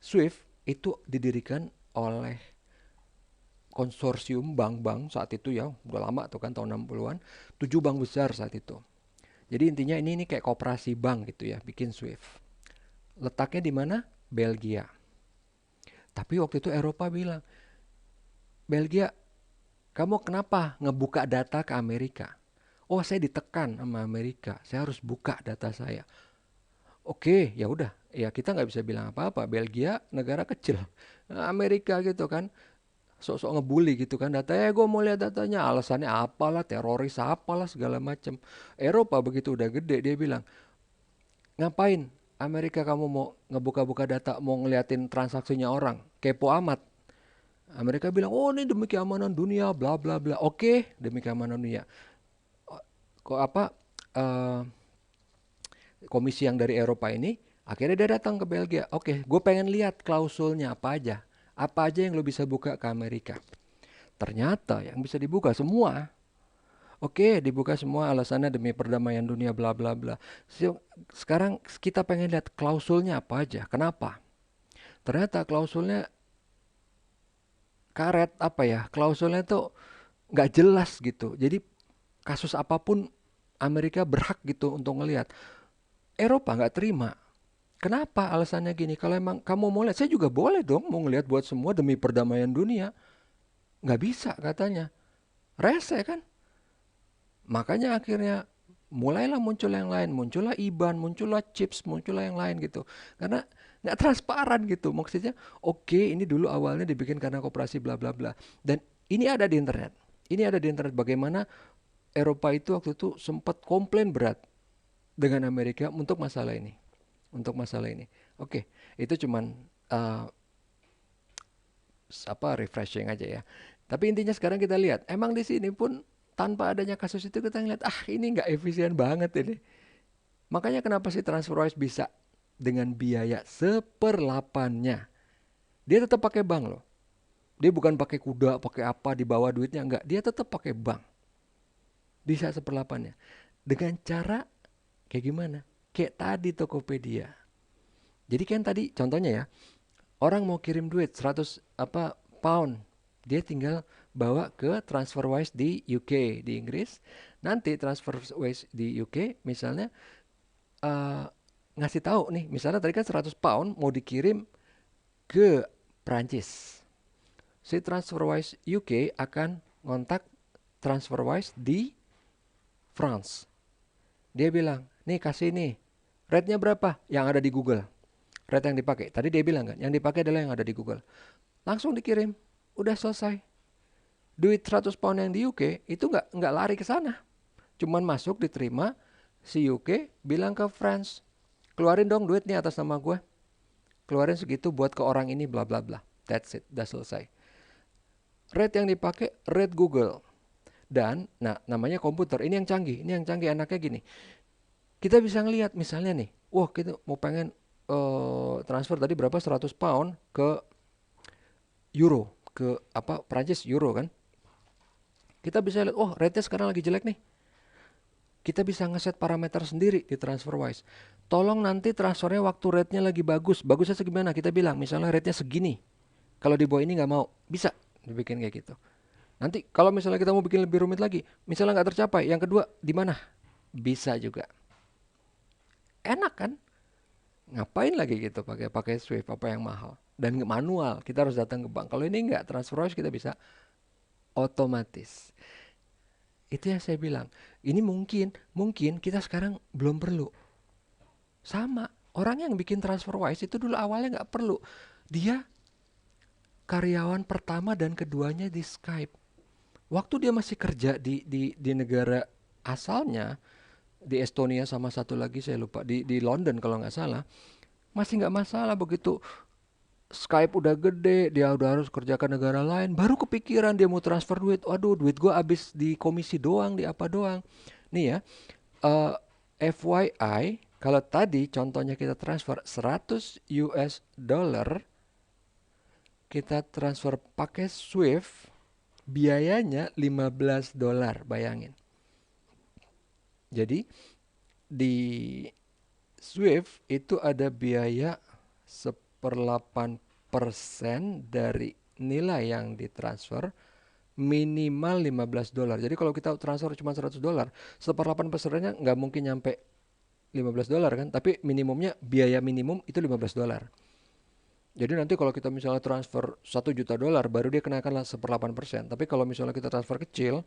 SWIFT itu didirikan oleh konsorsium bank-bank saat itu ya, udah lama tuh kan tahun 60-an, 7 bank besar saat itu. Jadi intinya ini kayak koperasi bank gitu ya, bikin SWIFT. Letaknya di mana? Belgia. Tapi waktu itu Eropa bilang, Belgia, kamu kenapa ngebuka data ke Amerika? Oh, saya ditekan sama Amerika, saya harus buka data saya. Oke, ya udah, ya kita nggak bisa bilang apa-apa. Belgia negara kecil, Amerika gitu kan, sok-sok ngebully gitu kan. Datanya, gue mau lihat datanya. Alasannya apalah, teroris apalah segala macem. Eropa begitu udah gede, dia bilang, ngapain? Amerika kamu mau ngebuka-buka data, mau ngeliatin transaksinya orang, kepo amat. Amerika bilang, oh ini demi keamanan dunia, bla bla bla. Oke, demi keamanan dunia. Kok apa? Komisi yang dari Eropa ini akhirnya dia datang ke Belgia. Oke, gue pengen lihat klausulnya apa aja yang lo bisa buka ke Amerika. Ternyata yang bisa dibuka semua. Oke, dibuka semua alasannya demi perdamaian dunia bla bla bla. Sekarang kita pengen lihat klausulnya apa aja. Kenapa? Ternyata klausulnya karet apa ya? Klausulnya tuh nggak jelas gitu. Jadi kasus apapun Amerika berhak gitu untuk ngelihat. Eropa nggak terima. Kenapa? Alasannya gini, kalau emang kamu mau lihat, saya juga boleh dong mau ngelihat buat semua demi perdamaian dunia. Nggak bisa katanya. Rese kan? Makanya akhirnya mulailah muncul yang lain, muncullah IBAN, muncullah chips, muncullah yang lain gitu. Karena nggak transparan gitu. Maksudnya, oke, ini dulu awalnya dibikin karena koperasi bla bla bla. Dan ini ada di internet. Ini ada di internet bagaimana Eropa itu waktu itu sempat komplain berat dengan Amerika untuk masalah ini. Untuk masalah ini. Oke, itu cuman refreshing aja ya. Tapi intinya sekarang kita lihat, emang di sini pun tanpa adanya kasus itu kita ngeliat, ini nggak efisien banget ini. Makanya kenapa sih TransferWise bisa dengan biaya 1/8-nya? Dia tetap pakai bank loh. Dia bukan pakai kuda, pakai apa, dibawa duitnya, enggak. Dia tetap pakai bank. Bisa 1/8-nya. Dengan cara kayak gimana? Kayak tadi Tokopedia. Jadi kan tadi contohnya ya, orang mau kirim duit 100 pound, dia tinggal bawa ke TransferWise di UK, di Inggris. Nanti TransferWise di UK misalnya ngasih tahu nih, misalnya tadi kan 100 pound mau dikirim ke Prancis. Si TransferWise UK akan ngontak TransferWise di France. Dia bilang, nih kasih nih, rate-nya berapa? Yang ada di Google. Rate yang dipakai. Tadi dia bilang kan, yang dipakai adalah yang ada di Google. Langsung dikirim, udah selesai. Duit 100 pound yang di UK itu nggak lari ke sana. Cuman masuk, diterima, si UK bilang ke France, keluarin dong duit nih atas nama gue. Keluarin segitu buat ke orang ini bla bla bla. That's it, udah selesai. Rate yang dipakai, rate Google. Dan, namanya komputer. Ini yang canggih anaknya gini. Kita bisa ngelihat misalnya nih, kita mau pengen transfer tadi berapa 100 pound ke euro, ke Prancis euro kan. Kita bisa lihat, rate-nya sekarang lagi jelek nih. Kita bisa ngeset parameter sendiri di TransferWise. Tolong nanti transfernya waktu rate-nya lagi bagus. Bagusnya segimana? Kita bilang misalnya rate-nya segini. Kalau di bawah ini nggak mau, bisa dibikin kayak gitu. Nanti kalau misalnya kita mau bikin lebih rumit lagi, misalnya nggak tercapai, yang kedua di mana? Bisa juga. Enak kan? Ngapain lagi gitu pakai Swift apa yang mahal dan manual, kita harus datang ke bank. Kalau ini enggak, TransferWise kita bisa otomatis. Itu yang saya bilang, ini mungkin kita sekarang belum perlu. Sama, orang yang bikin TransferWise itu dulu awalnya nggak perlu. Dia karyawan pertama dan keduanya di Skype. Waktu dia masih kerja di negara asalnya, di Estonia sama satu lagi saya lupa, di London kalau nggak salah, masih nggak masalah. Begitu Skype udah gede, dia udah harus kerjakan negara lain, baru kepikiran dia mau transfer duit. Waduh, duit gua habis di komisi doang, di apa doang. Nih ya, FYI, kalau tadi contohnya kita transfer 100 US dollar, kita transfer pakai Swift, biayanya 15 dolar, bayangin. Jadi di Swift itu ada biaya 1/8% dari nilai yang ditransfer, minimal 15 dolar. Jadi kalau kita transfer cuma 100 dolar, 1/8%-nya nggak mungkin nyampe 15 dolar kan, tapi minimumnya, biaya minimum itu 15 dolar. Jadi nanti kalau kita misalnya transfer 1 juta dolar, baru dia kenakan 1/8%. Tapi kalau misalnya kita transfer kecil,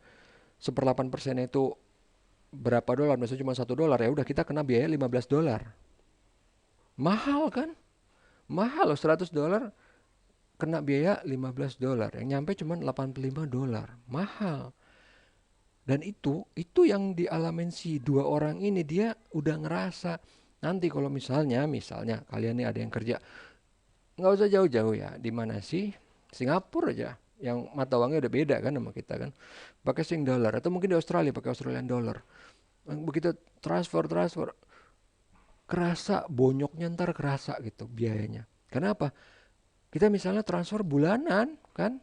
1/8% itu berapa dolar? Misalnya cuma 1 dolar, ya udah kita kena biaya 15 dolar. Mahal kan? Mahal loh, 100 dolar kena biaya 15 dolar. Yang nyampe cuma 85 dolar. Mahal. Dan itu yang dialamin si dua orang ini, dia udah ngerasa. Nanti kalau misalnya kalian nih ada yang kerja, nggak usah jauh-jauh ya. Di mana sih? Singapura aja, yang mata uangnya udah beda kan sama kita kan. Pakai Sing dollar, atau mungkin di Australia pakai Australian dollar. Begitu transfer kerasa bonyoknya, ntar kerasa gitu biayanya. Kenapa? Kita misalnya transfer bulanan kan,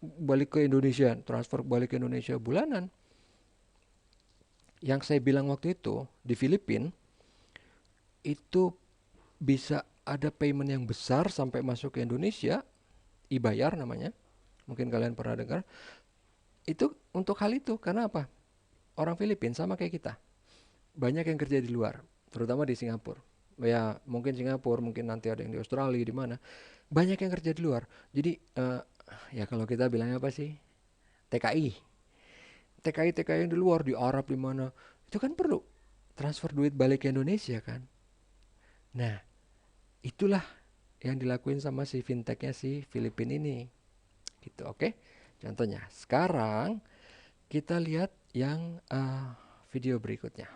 balik ke Indonesia, transfer balik ke Indonesia bulanan. Yang saya bilang waktu itu di Filipina itu bisa ada payment yang besar sampai masuk ke Indonesia, e-bayar namanya. Mungkin kalian pernah dengar. Itu untuk hal itu karena apa? Orang Filipina sama kayak kita. Banyak yang kerja di luar, terutama di Singapura. Ya, mungkin Singapura, mungkin nanti ada yang di Australia, di mana. Banyak yang kerja di luar. Jadi ya kalau kita bilangnya apa sih? TKI. TKI yang di luar, di Arab, di mana. Itu kan perlu transfer duit balik ke Indonesia kan. Nah, itulah yang dilakuin sama si fintechnya si Filipina ini. Gitu, oke? Contohnya, sekarang kita lihat yang video berikutnya.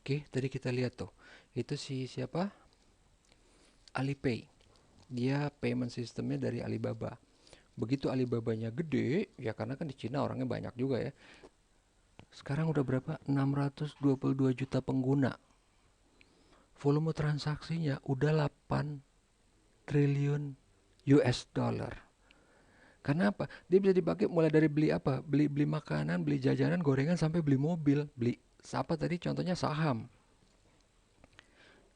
Oke, tadi kita lihat tuh. Itu si siapa? Alipay. Dia payment sistemnya dari Alibaba. Begitu Alibabanya gede, ya karena kan di Cina orangnya banyak juga ya. Sekarang udah berapa? 622 juta pengguna. Volume transaksinya udah 8 triliun US dollar. Karena apa? Dia bisa dipakai mulai dari beli apa? Beli makanan, beli jajanan, gorengan sampai beli mobil, beli apa tadi contohnya saham.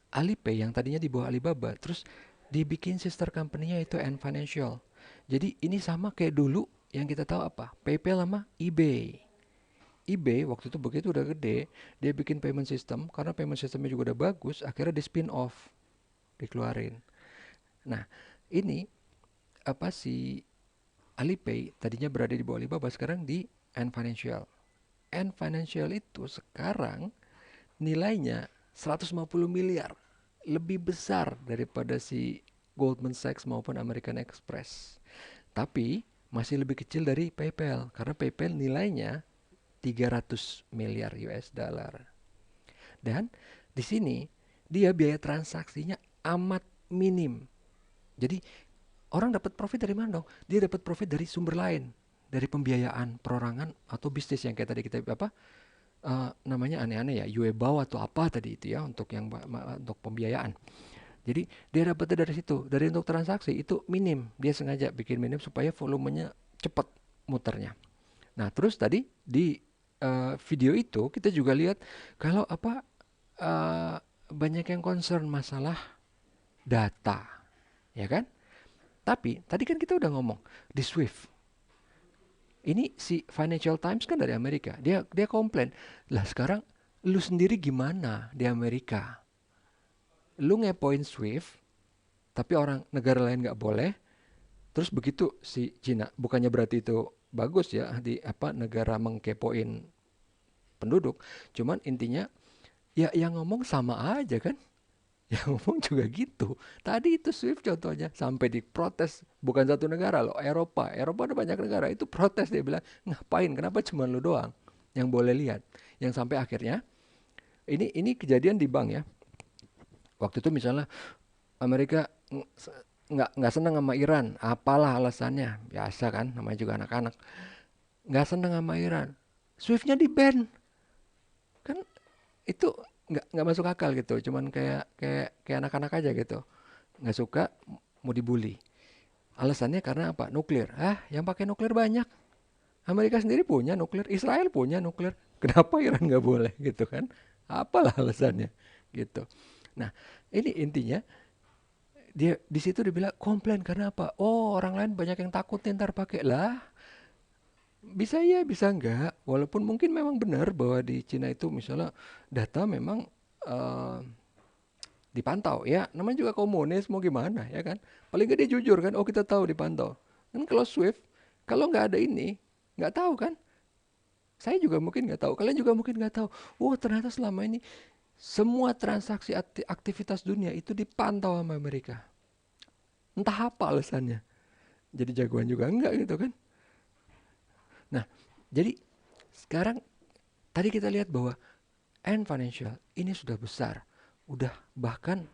Alipay yang tadinya di bawah Alibaba, terus dibikin sister company-nya itu Ant Financial. Jadi ini sama kayak dulu yang kita tahu apa? PayPal sama eBay. eBay waktu itu begitu udah gede, dia bikin payment system karena payment systemnya juga udah bagus, akhirnya di spin off, dikeluarin. Nah, ini apa sih Alipay tadinya berada di bawah Alibaba sekarang di Ant Financial. Ant Financial itu sekarang nilainya 150 miliar, lebih besar daripada si Goldman Sachs maupun American Express. Tapi masih lebih kecil dari PayPal karena PayPal nilainya 300 miliar US dollar. Dan di sini dia biaya transaksinya amat minim. Jadi orang dapat profit dari mana dong? Dia dapat profit dari sumber lain, dari pembiayaan, perorangan atau bisnis yang kayak tadi kita namanya aneh-aneh ya, Yuebao atau apa tadi itu ya untuk untuk pembiayaan. Jadi dia dapatnya dari situ, dari untuk transaksi itu minim. Dia sengaja bikin minim supaya volumenya cepat muternya. Nah terus tadi di video itu kita juga lihat kalau banyak yang concern masalah data, ya kan? Tapi tadi kan kita udah ngomong di Swift. Ini si Financial Times kan dari Amerika. Dia komplain. Lah sekarang lu sendiri gimana di Amerika? Lu ngepoin Swift, tapi orang negara lain nggak boleh. Terus begitu si Cina, bukannya berarti itu bagus ya di negara mengkepoin penduduk. Cuman intinya ya yang ngomong sama aja kan. Yang ngomong juga gitu. Tadi itu Swift contohnya sampai diprotes, bukan satu negara loh, Eropa ada banyak negara itu protes, dia bilang ngapain, kenapa cuma lu doang yang boleh lihat. Yang sampai akhirnya ini kejadian di bank ya. Waktu itu misalnya Amerika nggak senang sama Iran, apalah alasannya, biasa kan, namanya juga anak-anak, nggak senang sama Iran, Swift-nya di ban, kan itu nggak masuk akal gitu, cuman kayak anak-anak aja gitu, nggak suka, mau dibully, alasannya karena apa? Nuklir. Yang pakai nuklir banyak, Amerika sendiri punya nuklir, Israel punya nuklir, kenapa Iran nggak boleh gitu kan? Apalah alasannya gitu. Nah, ini intinya dia di situ dibilang komplain karena apa? Oh, orang lain banyak yang takut ntar pakai lah. Bisa ya, bisa enggak. Walaupun mungkin memang benar bahwa di Cina itu misalnya data memang dipantau ya. Namanya juga komunis, mau gimana ya kan? Paling nggak dia jujur kan? Oh, kita tahu dipantau. Kan kalau Swift, kalau nggak ada ini, nggak tahu kan? Saya juga mungkin nggak tahu. Kalian juga mungkin nggak tahu. Oh, ternyata selama ini semua transaksi aktivitas dunia itu dipantau sama Amerika. Entah apa alasannya. Jadi jagoan juga enggak gitu kan. Nah, jadi sekarang tadi kita lihat bahwa Ant Financial ini sudah besar. Udah bahkan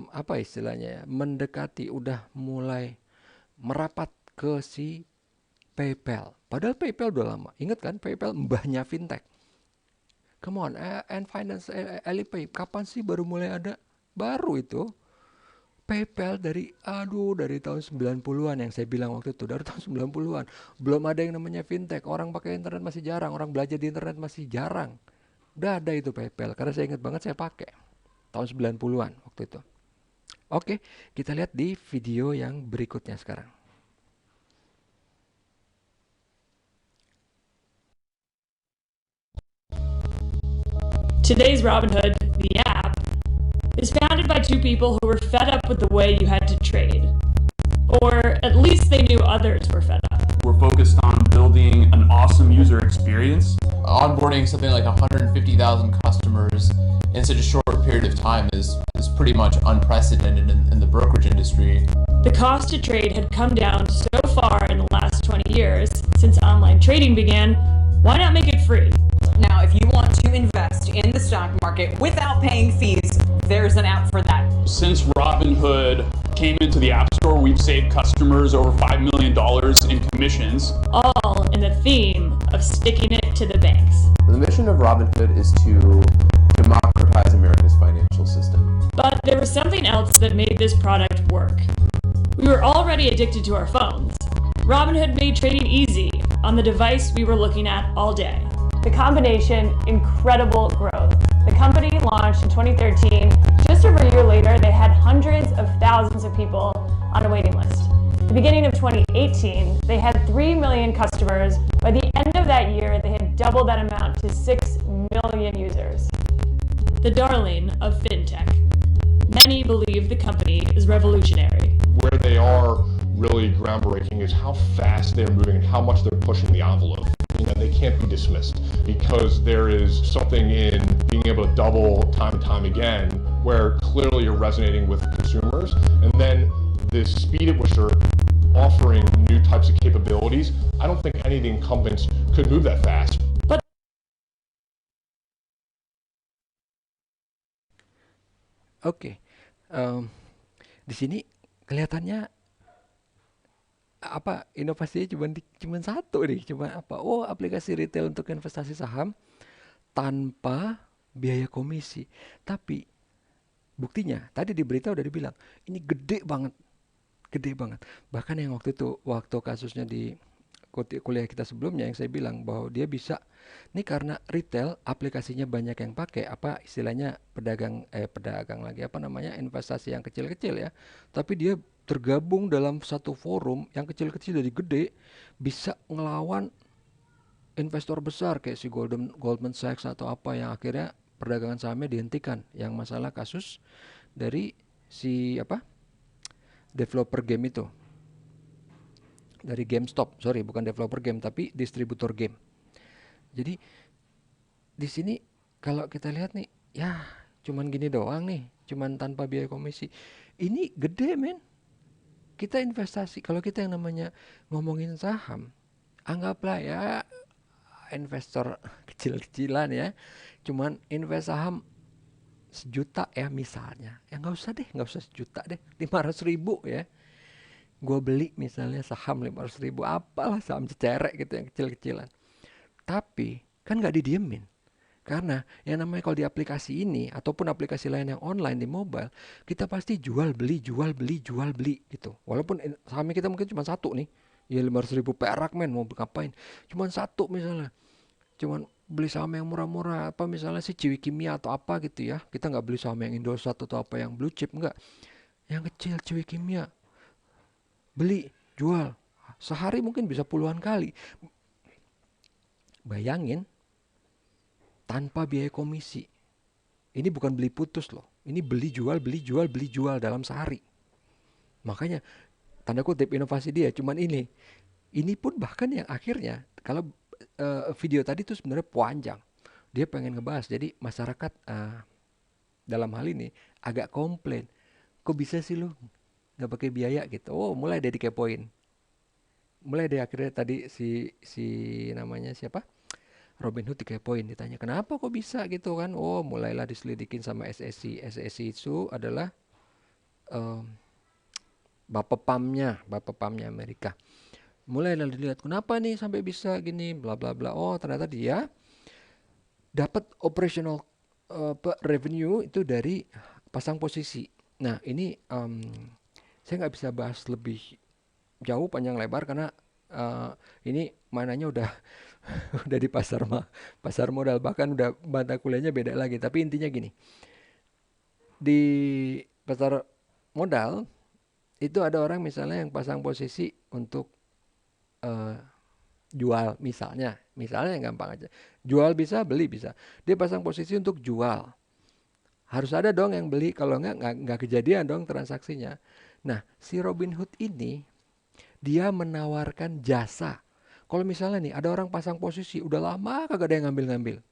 apa istilahnya ya, mendekati, udah mulai merapat ke si PayPal. Padahal PayPal udah lama. Ingat kan PayPal mbahnya fintech. Come on, Ant Finance, Alipay, kapan sih baru mulai ada? Baru itu. PayPal dari tahun 90-an yang saya bilang waktu itu, dari tahun 90-an. Belum ada yang namanya fintech, orang pakai internet masih jarang, orang belajar di internet masih jarang. Udah ada itu PayPal, karena saya ingat banget saya pakai. Tahun 90-an waktu itu. Oke, kita lihat di video yang berikutnya sekarang. Today's Robinhood, the app, is founded by two people who were fed up with the way you had to trade. Or at least they knew others were fed up. We're focused on building an awesome user experience. Onboarding something like 150,000 customers in such a short period of time is pretty much unprecedented in the brokerage industry. The cost to trade had come down so far in the last 20 years, since online trading began, why not make it free? Now, if you want to invest in the stock market without paying fees, there's an app for that. Since Robinhood came into the App Store, we've saved customers over $5 million in commissions. All in the theme of sticking it to the banks. The mission of Robinhood is to democratize America's financial system. But there was something else that made this product work. We were already addicted to our phones. Robinhood made trading easy on the device we were looking at all day. The combination, incredible growth. The company launched in 2013. Just over a year later, they had hundreds of thousands of people on a waiting list. At the beginning of 2018, they had 3 million customers. By the end of that year, they had doubled that amount to 6 million users. The darling of fintech. Many believe the company is revolutionary. Where they are really groundbreaking is how fast they're moving and how much they're pushing the envelope. They can't be dismissed because there is something in being able to double time and time again where clearly you're resonating with consumers, and then the speed at which they're offering new types of capabilities, I don't think any of the incumbents could move that fast. Oke. Em, di sini kelihatannya apa inovasinya cuman satu nih, cuma apa? Oh, aplikasi retail untuk investasi saham tanpa biaya komisi. Tapi buktinya tadi di berita udah dibilang ini gede banget, gede banget. Bahkan yang waktu kasusnya di kuliah kita sebelumnya yang saya bilang bahwa dia bisa nih karena retail aplikasinya banyak yang pakai apa istilahnya pedagang lagi apa namanya investasi yang kecil-kecil ya. Tapi dia tergabung dalam satu forum yang kecil-kecil dari gede bisa ngelawan investor besar kayak si Goldman Sachs atau apa yang akhirnya perdagangan sahamnya dihentikan yang masalah kasus dari si apa developer game itu dari GameStop, sorry bukan developer game tapi distributor game. Jadi di sini kalau kita lihat nih ya cuman gini doang nih, cuman tanpa biaya komisi. Ini gede men. Kita investasi kalau kita yang namanya ngomongin saham, anggaplah ya investor kecil-kecilan ya, cuman invest saham 1 juta ya misalnya, ya nggak usah 1 juta deh, 500.000 ya. Gue beli misalnya saham 500.000, apalah saham cecerek gitu yang kecil-kecilan. Tapi kan nggak didiemin. Karena yang namanya kalau di aplikasi ini ataupun aplikasi lain yang online di mobile, kita pasti jual beli gitu. Walaupun sahamnya kita mungkin cuma satu nih, ya 500.000 perak men mau ngapain? Cuman satu misalnya, cuman beli saham yang murah-murah apa misalnya si Ciwi Kimia atau apa gitu ya. Kita nggak beli saham yang Indosat atau apa yang blue chip enggak. Yang kecil Ciwi Kimia beli jual sehari mungkin bisa puluhan kali. Bayangin tanpa biaya komisi. Ini bukan beli putus loh. Ini beli jual dalam sehari. Makanya tanda kutip inovasi dia cuman ini. Ini pun bahkan yang akhirnya kalau video tadi tuh sebenarnya panjang. Dia pengen ngebahas jadi masyarakat dalam hal ini agak komplain. Kok bisa sih lu nggak pakai biaya gitu? Oh, mulai deh dikepoin. Mulai deh akhirnya tadi si namanya siapa? Robinhood dikepoin, ditanya kenapa kok bisa gitu kan? Oh, mulailah diselidikin sama SEC. SEC itu adalah Bapepamnya Amerika. Mulailah dilihat kenapa nih sampai bisa gini bla bla bla. Oh, ternyata dia dapat operational revenue itu dari pasang posisi. Nah, ini saya nggak bisa bahas lebih jauh panjang lebar karena ini mananya udah udah di pasar modal, bahkan udah mata kuliahnya beda lagi. Tapi intinya gini, di pasar modal itu ada orang misalnya yang pasang posisi untuk jual misalnya yang gampang aja, jual bisa beli bisa, dia pasang posisi untuk jual, harus ada dong yang beli, kalau nggak kejadian dong transaksinya. Nah, si Robinhood ini dia menawarkan jasa. Kalau misalnya nih ada orang pasang posisi udah lama kagak ada yang ngambil.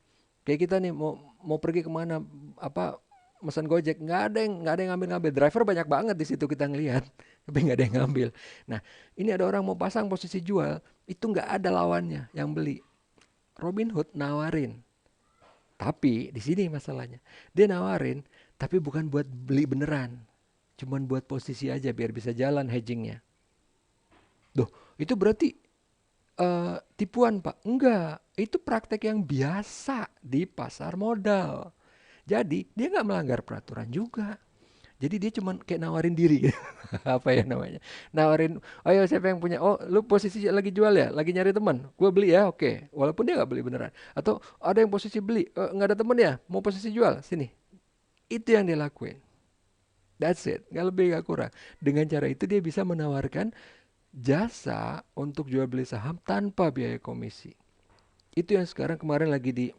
Kayak kita nih mau pergi kemana apa pesan Gojek nggak ada yang ngambil. Driver banyak banget di situ kita ngelihat, tapi nggak ada yang ngambil. Nah, ini ada orang mau pasang posisi jual, itu nggak ada lawannya yang beli. Robinhood nawarin. Tapi di sini masalahnya. Dia nawarin tapi bukan buat beli beneran. Cuman buat posisi aja biar bisa jalan hedgingnya. Duh, itu berarti tipuan Pak? Enggak, itu praktek yang biasa di pasar modal. Jadi dia nggak melanggar peraturan juga. Jadi dia cuman kayak nawarin diri gitu. Apa ya namanya? Nawarin, ayo siapa yang punya? Oh, lu posisi lagi jual ya? Lagi nyari teman? Gue beli ya, oke. Walaupun dia nggak beli beneran. Atau ada yang posisi beli, nggak ada teman ya? Mau posisi jual? Sini. Itu yang dia lakuin. That's it, nggak lebih nggak kurang. Dengan cara itu dia bisa menawarkan jasa untuk jual beli saham tanpa biaya komisi. Itu yang sekarang kemarin lagi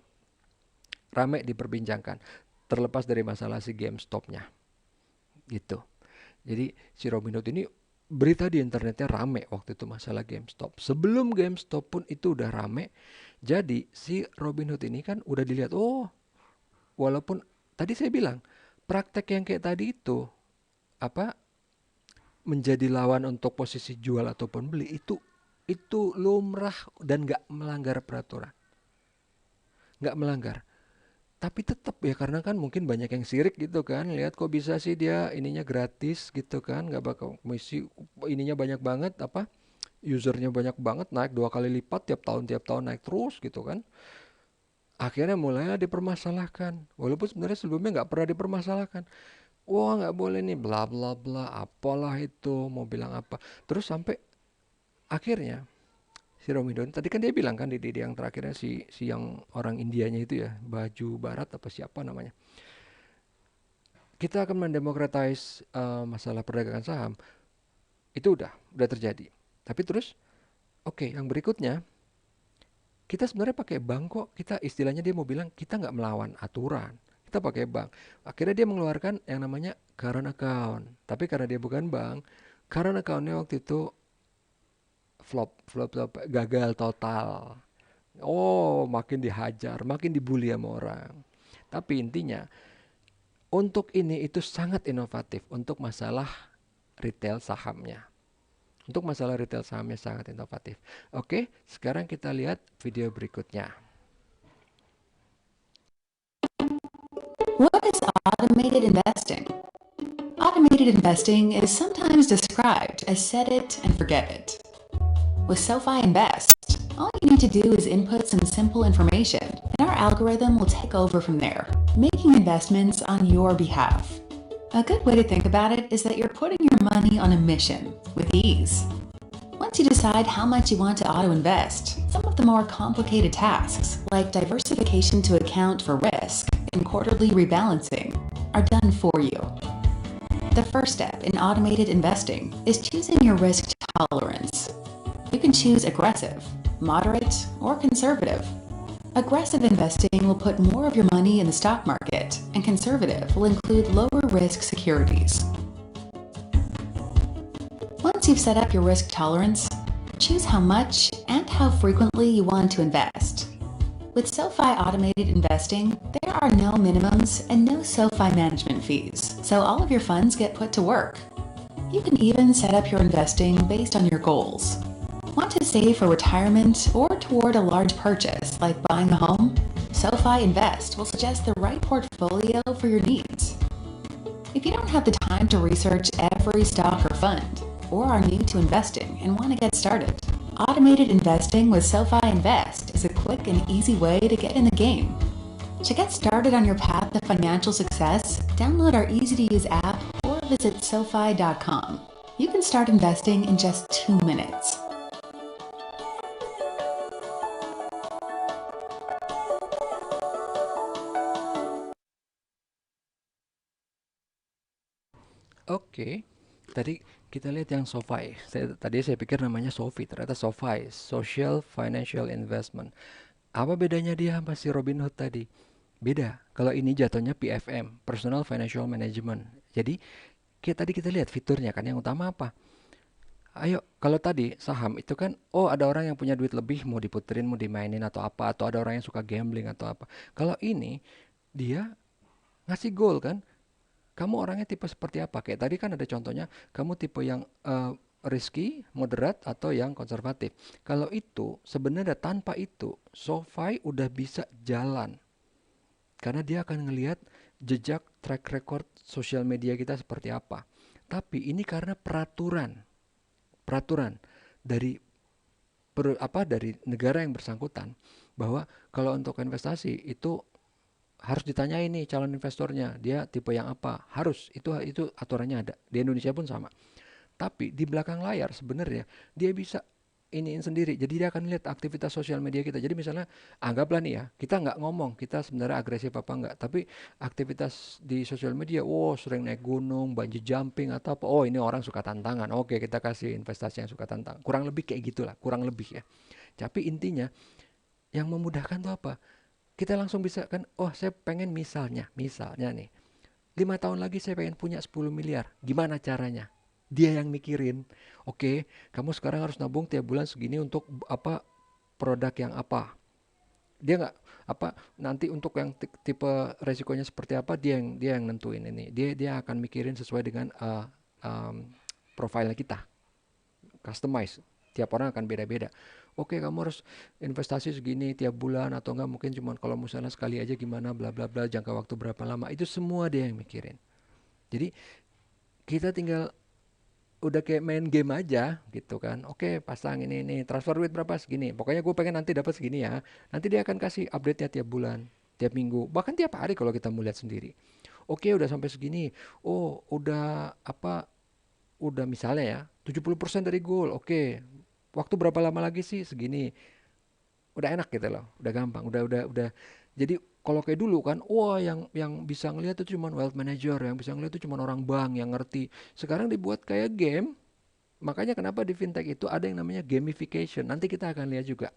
rame diperbincangkan, terlepas dari masalah si GameStop-nya gitu. Jadi si Robinhood ini berita di internetnya rame waktu itu masalah GameStop. Sebelum GameStop pun itu udah rame. Jadi si Robinhood ini kan udah dilihat, oh walaupun tadi saya bilang praktek yang kayak tadi itu apa menjadi lawan untuk posisi jual ataupun beli itu lumrah dan nggak melanggar peraturan, nggak melanggar. Tapi tetap ya, karena kan mungkin banyak yang sirik gitu kan, lihat kok bisa sih dia ininya gratis gitu kan, nggak bakal komisi, ininya banyak banget, apa, usernya banyak banget, naik 2 kali lipat tiap tahun naik terus gitu kan. Akhirnya mulailah dipermasalahkan, walaupun sebenarnya sebelumnya nggak pernah dipermasalahkan. Wah, nggak boleh nih, bla bla bla, apalah itu, mau bilang apa. Terus sampai akhirnya si Romidon tadi kan dia bilang kan di yang terakhirnya, si yang orang Indianya itu ya, Baju Barat apa siapa namanya. Kita akan mendemokratis masalah perdagangan saham. Itu udah terjadi. Tapi terus, oke, yang berikutnya kita sebenarnya pakai bank kok. Kita istilahnya dia mau bilang kita nggak melawan aturan. Kita pakai bank. Akhirnya dia mengeluarkan yang namanya current account. Tapi karena dia bukan bank, current accountnya waktu itu flop, gagal total. Oh, makin dihajar, makin dibully sama orang. Tapi intinya, untuk ini itu sangat inovatif untuk masalah retail sahamnya. Untuk masalah retail sahamnya sangat inovatif. Oke, sekarang kita lihat video berikutnya. What is automated investing? Automated investing is sometimes described as set it and forget it. With SoFi Invest, all you need to do is input some simple information, and our algorithm will take over from there, making investments on your behalf. A good way to think about it is that you're putting your money on a mission with ease. Once you decide how much you want to auto-invest, some of the more complicated tasks, like diversification to account for risk and quarterly rebalancing, are done for you. The first step in automated investing is choosing your risk tolerance. You can choose aggressive, moderate, or conservative. Aggressive investing will put more of your money in the stock market, and conservative will include lower risk securities. Once you've set up your risk tolerance, choose how much and how frequently you want to invest. With SoFi Automated Investing, there are no minimums and no SoFi management fees, so all of your funds get put to work. You can even set up your investing based on your goals. Want to save for retirement or toward a large purchase like buying a home? SoFi Invest will suggest the right portfolio for your needs. If you don't have the time to research every stock or fund, or are new to investing and want to get started, automated investing with SoFi Invest is a quick and easy way to get in the game. To get started on your path to financial success, download our easy-to-use app or visit SoFi.com. You can start investing in just 2 minutes. Oke, tadi kita lihat yang SoFi. Tadi saya pikir namanya SoFi, ternyata SoFi, Social Financial Investment. Apa bedanya dia sama si Robinhood tadi? Beda. Kalau ini jatuhnya PFM, Personal Financial Management. Jadi tadi kita lihat fiturnya kan, yang utama apa? Ayo, kalau tadi saham itu kan, oh ada orang yang punya duit lebih, mau diputerin, mau dimainin atau apa, atau ada orang yang suka gambling atau apa. Kalau ini dia ngasih goal kan, kamu orangnya tipe seperti apa? Kayak tadi kan ada contohnya, kamu tipe yang risky, moderat, atau yang konservatif. Kalau itu, sebenarnya tanpa itu, SoFi udah bisa jalan. Karena dia akan ngelihat jejak track record sosial media kita seperti apa. Tapi ini karena peraturan dari dari negara yang bersangkutan, bahwa kalau untuk investasi itu harus ditanyain nih calon investornya, dia tipe yang apa, harus itu aturannya ada di Indonesia pun sama. Tapi di belakang layar sebenarnya dia bisa iniin sendiri, jadi dia akan lihat aktivitas sosial media kita. Jadi misalnya anggaplah nih ya, kita nggak ngomong kita sebenarnya agresif apa enggak, tapi aktivitas di sosial media, sering naik gunung, bungee jumping atau apa, ini orang suka tantangan, oke kita kasih investasi yang suka tantangan, kurang lebih kayak gitulah, kurang lebih ya. Tapi intinya yang memudahkan tuh apa? Kita langsung bisa kan, saya pengen misalnya nih, 5 tahun lagi saya pengen punya 10 miliar. Gimana caranya? Dia yang mikirin. Oke, kamu sekarang harus nabung tiap bulan segini untuk apa, produk yang apa. Dia nggak nanti untuk yang tipe resikonya seperti apa, dia yang nentuin ini. Dia akan mikirin sesuai dengan profilnya kita. Customize. Tiap orang akan beda-beda. Oke, kamu harus investasi segini tiap bulan, atau enggak mungkin cuma kalau misalnya sekali aja gimana, bla bla bla, jangka waktu berapa lama. Itu semua dia yang mikirin. Jadi kita tinggal udah kayak main game aja gitu kan. Oke, pasang ini transfer duit berapa segini. Pokoknya gue pengen nanti dapat segini ya. Nanti dia akan kasih update-nya tiap bulan, tiap minggu, bahkan tiap hari kalau kita mau lihat sendiri. Oke, udah sampai segini. Oh, udah udah misalnya ya 70% dari goal. Oke, waktu berapa lama lagi sih? Segini. Udah enak gitu loh, udah gampang, udah. Jadi kalau kayak dulu kan, wah yang bisa ngelihat itu cuma wealth manager, yang bisa ngelihat itu cuma orang bank yang ngerti. Sekarang dibuat kayak game. Makanya kenapa di fintech itu ada yang namanya gamification. Nanti kita akan lihat juga.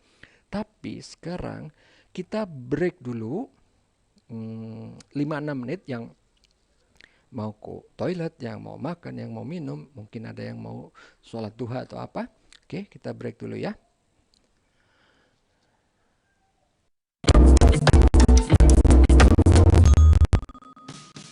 Tapi sekarang kita break dulu 5-6 menit, yang mau ke toilet, yang mau makan, yang mau minum, mungkin ada yang mau sholat duha atau apa. Oke, kita break dulu ya.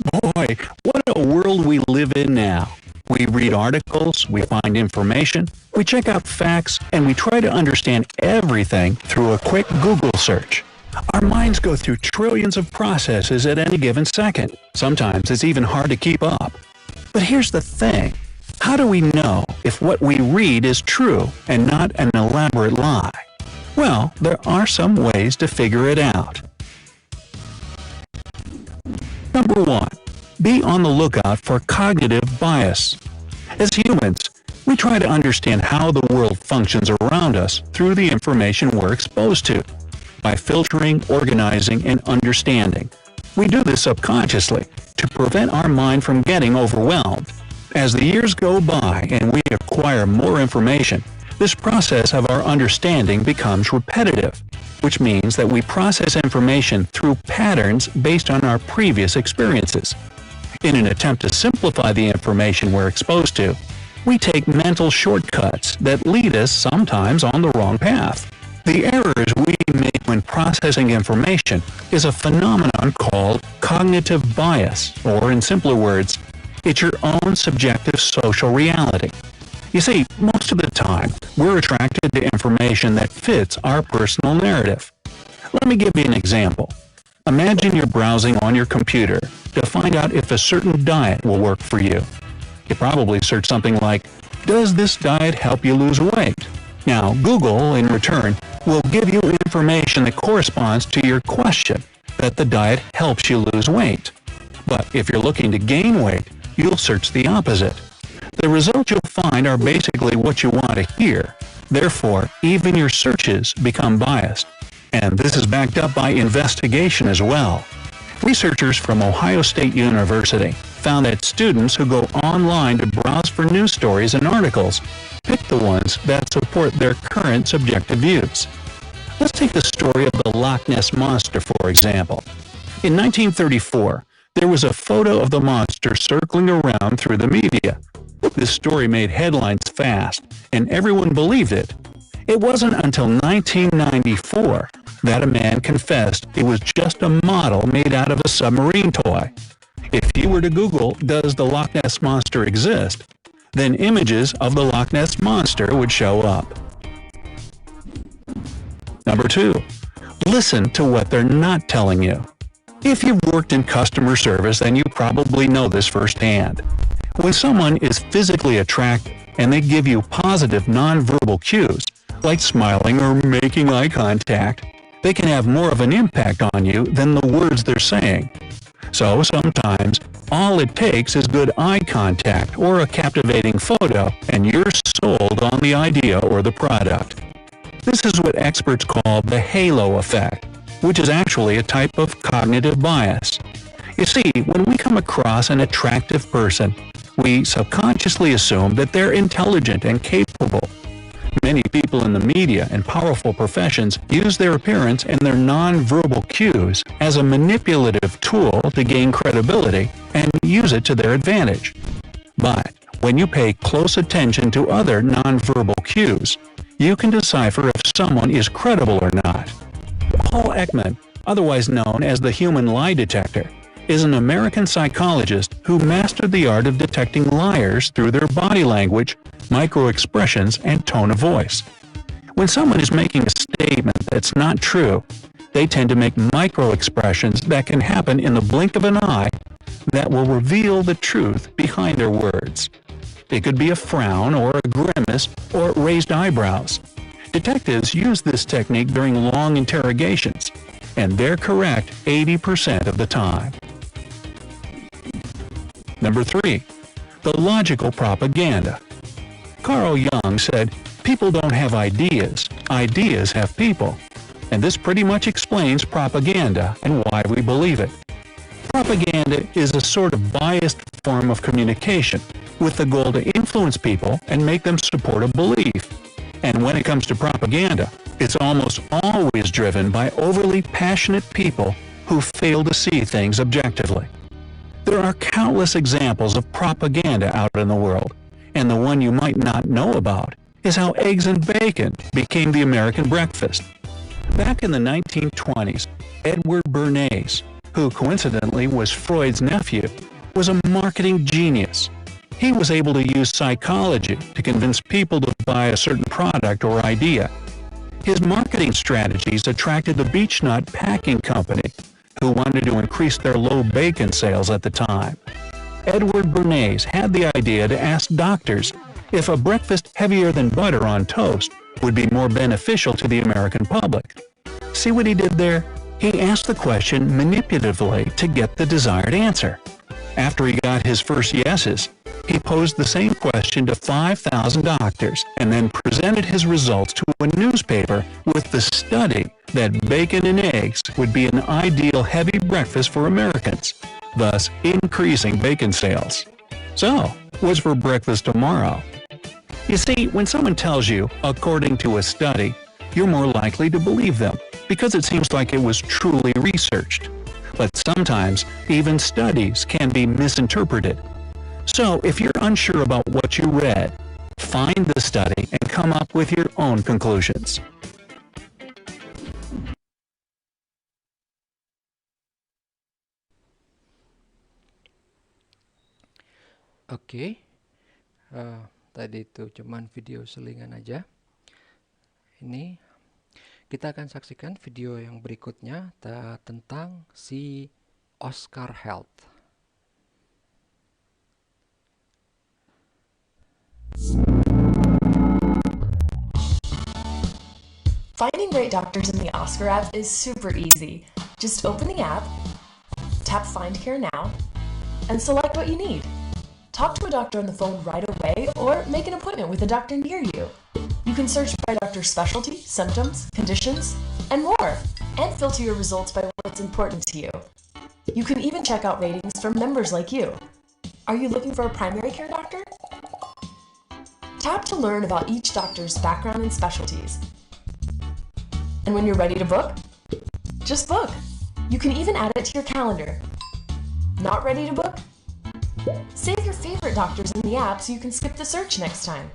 Boy, what a world we live in now. We read articles, we find information, we check out facts, and we try to understand everything through a quick Google search. Our minds go through trillions of processes at any given second. Sometimes it's even hard to keep up. But here's the thing. How do we know if what we read is true and not an elaborate lie? Well, there are some ways to figure it out. Number 1. Be on the lookout for cognitive bias. As humans, we try to understand how the world functions around us through the information we're exposed to, by filtering, organizing, and understanding. We do this subconsciously to prevent our mind from getting overwhelmed. As the years go by and we acquire more information, this process of our understanding becomes repetitive, which means that we process information through patterns based on our previous experiences. In an attempt to simplify the information we're exposed to, we take mental shortcuts that lead us sometimes on the wrong path. The errors we make when processing information is a phenomenon called cognitive bias, or in simpler words, it's your own subjective social reality. You see, most of the time, we're attracted to information that fits our personal narrative. Let me give you an example. Imagine you're browsing on your computer to find out if a certain diet will work for you. You probably search something like, does this diet help you lose weight? Now, Google, in return, will give you information that corresponds to your question, that the diet helps you lose weight. But if you're looking to gain weight, you'll search the opposite. The results you'll find are basically what you want to hear. Therefore, even your searches become biased. And this is backed up by investigation as well. Researchers from Ohio State University found that students who go online to browse for news stories and articles pick the ones that support their current subjective views. Let's take the story of the Loch Ness Monster, for example. In 1934, there was a photo of the monster circling around through the media. This story made headlines fast, and everyone believed it. It wasn't until 1994 that a man confessed it was just a model made out of a submarine toy. If you were to Google, does the Loch Ness Monster exist? Then images of the Loch Ness Monster would show up. Number 2. Listen to what they're not telling you. If you've worked in customer service, then you probably know this firsthand. When someone is physically attractive and they give you positive nonverbal cues, like smiling or making eye contact, they can have more of an impact on you than the words they're saying. So sometimes, all it takes is good eye contact or a captivating photo, and you're sold on the idea or the product. This is what experts call the halo effect, which is actually a type of cognitive bias. You see, when we come across an attractive person, we subconsciously assume that they're intelligent and capable. Many people in the media and powerful professions use their appearance and their non-verbal cues as a manipulative tool to gain credibility and use it to their advantage. But when you pay close attention to other non-verbal cues, you can decipher if someone is credible or not. Paul Ekman, otherwise known as the human lie detector, is an American psychologist who mastered the art of detecting liars through their body language, micro-expressions, and tone of voice. When someone is making a statement that's not true, they tend to make micro-expressions that can happen in the blink of an eye that will reveal the truth behind their words. It could be a frown or a grimace or raised eyebrows. Detectives use this technique during long interrogations, and they're correct 80% of the time. Number 3. The logical propaganda. Carl Jung said, "People don't have ideas, ideas have people." And this pretty much explains propaganda and why we believe it. Propaganda is a sort of biased form of communication with the goal to influence people and make them support a belief. And when it comes to propaganda, it's almost always driven by overly passionate people who fail to see things objectively. There are countless examples of propaganda out in the world, and the one you might not know about is how eggs and bacon became the American breakfast. Back in the 1920s, Edward Bernays, who coincidentally was Freud's nephew, was a marketing genius. He was able to use psychology to convince people to buy a certain product or idea. His marketing strategies attracted the Beechnut Packing Company, who wanted to increase their low bacon sales at the time. Edward Bernays had the idea to ask doctors if a breakfast heavier than butter on toast would be more beneficial to the American public. See what he did there? He asked the question manipulatively to get the desired answer. After he got his first yeses, he posed the same question to 5,000 doctors and then presented his results to a newspaper with the study that bacon and eggs would be an ideal heavy breakfast for Americans, thus increasing bacon sales. So, what's for breakfast tomorrow? You see, when someone tells you, according to a study, you're more likely to believe them because it seems like it was truly researched. But sometimes, even studies can be misinterpreted. So, if you're unsure about what you read, find the study and come up with your own conclusions. Oke, tadi itu cuman video selingan aja. Ini kita akan saksikan video yang berikutnya tentang si Oscar Health. Finding great doctors in the Oscar app is super easy. Just open the app, tap Find Care Now, and select what you need. Talk to a doctor on the phone right away or make an appointment with a doctor near you. You can search by doctor specialty, symptoms, conditions, and more, and filter your results by what's important to you. You can even check out ratings from members like you. Are you looking for a primary care doctor? Tap to learn about each doctor's background and specialties. And when you're ready to book, just book. You can even add it to your calendar. Not ready to book? Save your favorite doctors in the app so you can skip the search next time.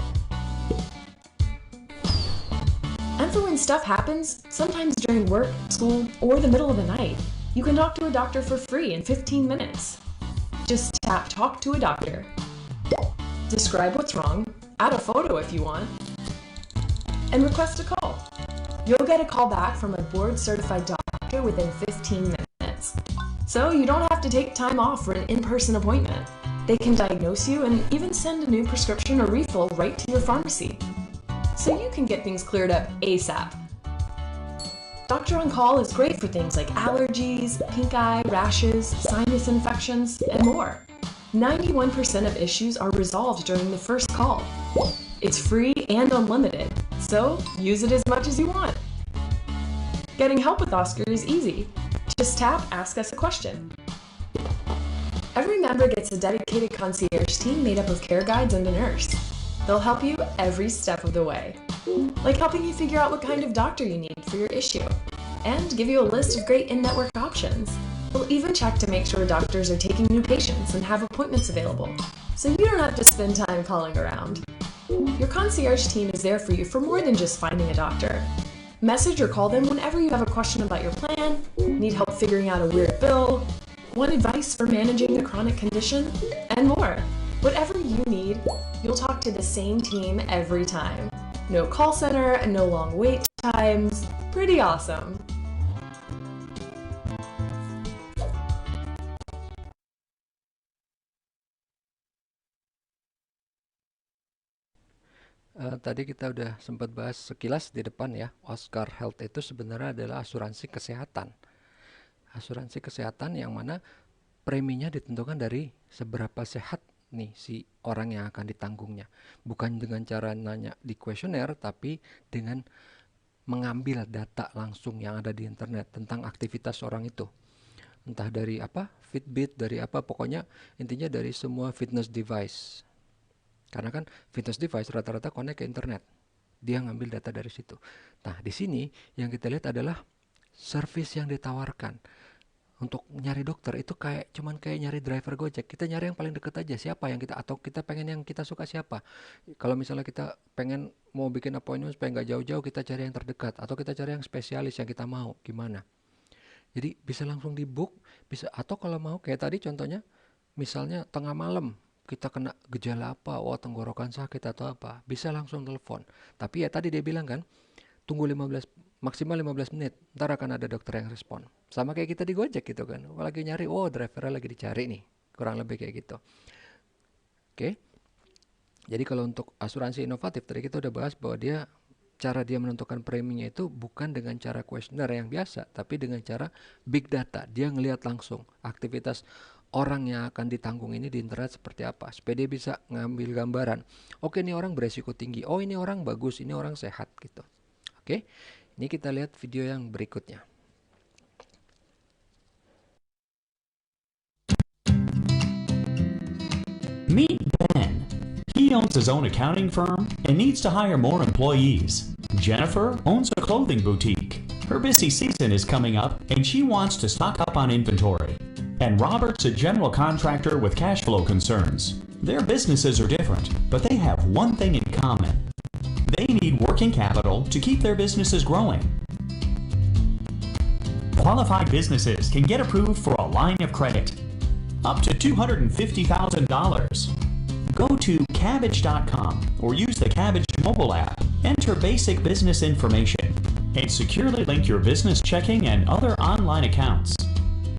And for when stuff happens, sometimes during work, school, or the middle of the night, you can talk to a doctor for free in 15 minutes. Just tap Talk to a Doctor. Describe what's wrong, add a photo if you want, and request a call. You'll get a call back from a board-certified doctor within 15 minutes. So you don't have to take time off for an in-person appointment. They can diagnose you and even send a new prescription or refill right to your pharmacy. So you can get things cleared up ASAP. Doctor on Call is great for things like allergies, pink eye, rashes, sinus infections, and more. 91% of issues are resolved during the first call. It's free and unlimited, so use it as much as you want. Getting help with Oscar is easy. Just tap Ask Us a Question. Every member gets a dedicated concierge team made up of care guides and a nurse. They'll help you every step of the way, like helping you figure out what kind of doctor you need for your issue, and give you a list of great in-network options. They'll even check to make sure doctors are taking new patients and have appointments available, so you don't have to spend time calling around. Your concierge team is there for you for more than just finding a doctor. Message or call them whenever you have a question about your plan, need help figuring out a weird bill, want advice for managing a chronic condition, and more. Whatever you need, you'll talk to the same team every time. No call center and no long wait times. Pretty awesome. Tadi kita udah sempat bahas sekilas di depan ya. Oscar Health itu sebenarnya adalah asuransi kesehatan. Asuransi kesehatan yang mana preminya ditentukan dari seberapa sehat nih si orang yang akan ditanggungnya. Bukan dengan cara nanya di kuesioner, tapi dengan mengambil data langsung yang ada di internet tentang aktivitas orang itu. Entah dari apa, Fitbit, dari apa, pokoknya intinya dari semua fitness device. Karena kan fitness device rata-rata connect ke internet. Dia ngambil data dari situ. Nah, di sini yang kita lihat adalah service yang ditawarkan. Untuk nyari dokter itu cuman kayak nyari driver Gojek. Kita nyari yang paling deket aja, siapa yang kita, atau kita pengen yang kita suka siapa. Kalau misalnya kita pengen mau bikin appointment supaya nggak jauh-jauh, kita cari yang terdekat, atau kita cari yang spesialis yang kita mau, gimana. Jadi bisa langsung di book, bisa, atau kalau mau kayak tadi contohnya, misalnya tengah malam kita kena gejala apa, tenggorokan sakit atau apa, bisa langsung telepon. Tapi ya tadi dia bilang kan, tunggu maksimal 15 menit, ntar akan ada dokter yang respon. Sama kayak kita di Gojek gitu kan, lagi nyari, drivernya lagi dicari nih, kurang lebih kayak gitu. Oke. Jadi kalau untuk asuransi inovatif, tadi kita udah bahas bahwa cara dia menentukan preminya itu bukan dengan cara kuesioner yang biasa, tapi dengan cara big data. Dia ngelihat langsung aktivitas orang yang akan ditanggung ini di internet seperti apa, supaya dia bisa ngambil gambaran. Oke, ini orang beresiko tinggi. Oh, ini orang bagus, ini orang sehat gitu. Oke, ini kita lihat video yang berikutnya. Meet Ben. He owns his own accounting firm and needs to hire more employees. Jennifer owns a clothing boutique. Her busy season is coming up and she wants to stock up on inventory. And Robert's a general contractor with cash flow concerns. Their businesses are different, but they have one thing in common. They need working capital to keep their businesses growing. Qualified businesses can get approved for a line of credit, up to $250,000. Go to Kabbage.com or use the Kabbage mobile app. Enter basic business information and securely link your business checking and other online accounts.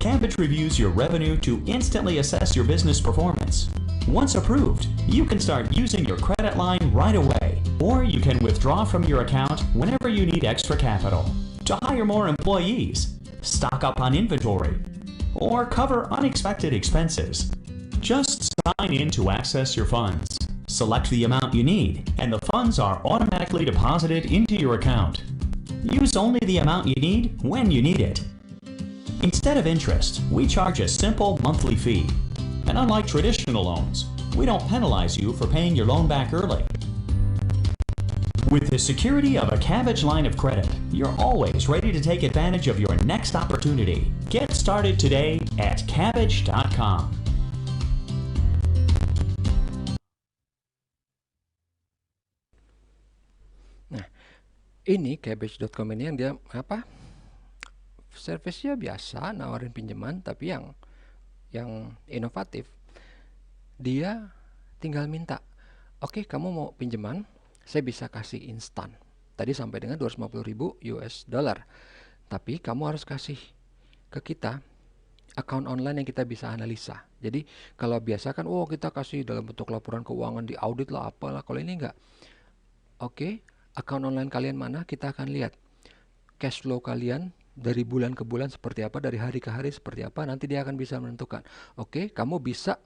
Kabbage reviews your revenue to instantly assess your business performance. Once approved, you can start using your credit line right away, or you can withdraw from your account whenever you need extra capital to hire more employees, stock up on inventory, or cover unexpected expenses. Just sign in to access your funds. Select the amount you need, and the funds are automatically deposited into your account. Use only the amount you need when you need it. Instead of interest, we charge a simple monthly fee. And unlike traditional loans, we don't penalize you for paying your loan back early. With the security of a Kabbage line of credit, you're always ready to take advantage of your next opportunity. Get started today at Kabbage.com. Nah, ini Kabbage.com ini yang dia apa? Service-nya biasa, nawarin pinjaman, tapi yang inovatif. Dia tinggal minta, oke, kamu mau pinjaman, saya bisa kasih instan. Tadi sampai dengan 250.000 US dollar. Tapi kamu harus kasih ke kita account online yang kita bisa analisa. Jadi kalau biasa kan, kita kasih dalam bentuk laporan keuangan, di audit lah, apalah. Kalau ini enggak. Oke, account online kalian mana? Kita akan lihat cash flow kalian dari bulan ke bulan seperti apa, dari hari ke hari seperti apa. Nanti dia akan bisa menentukan, oke, kamu bisa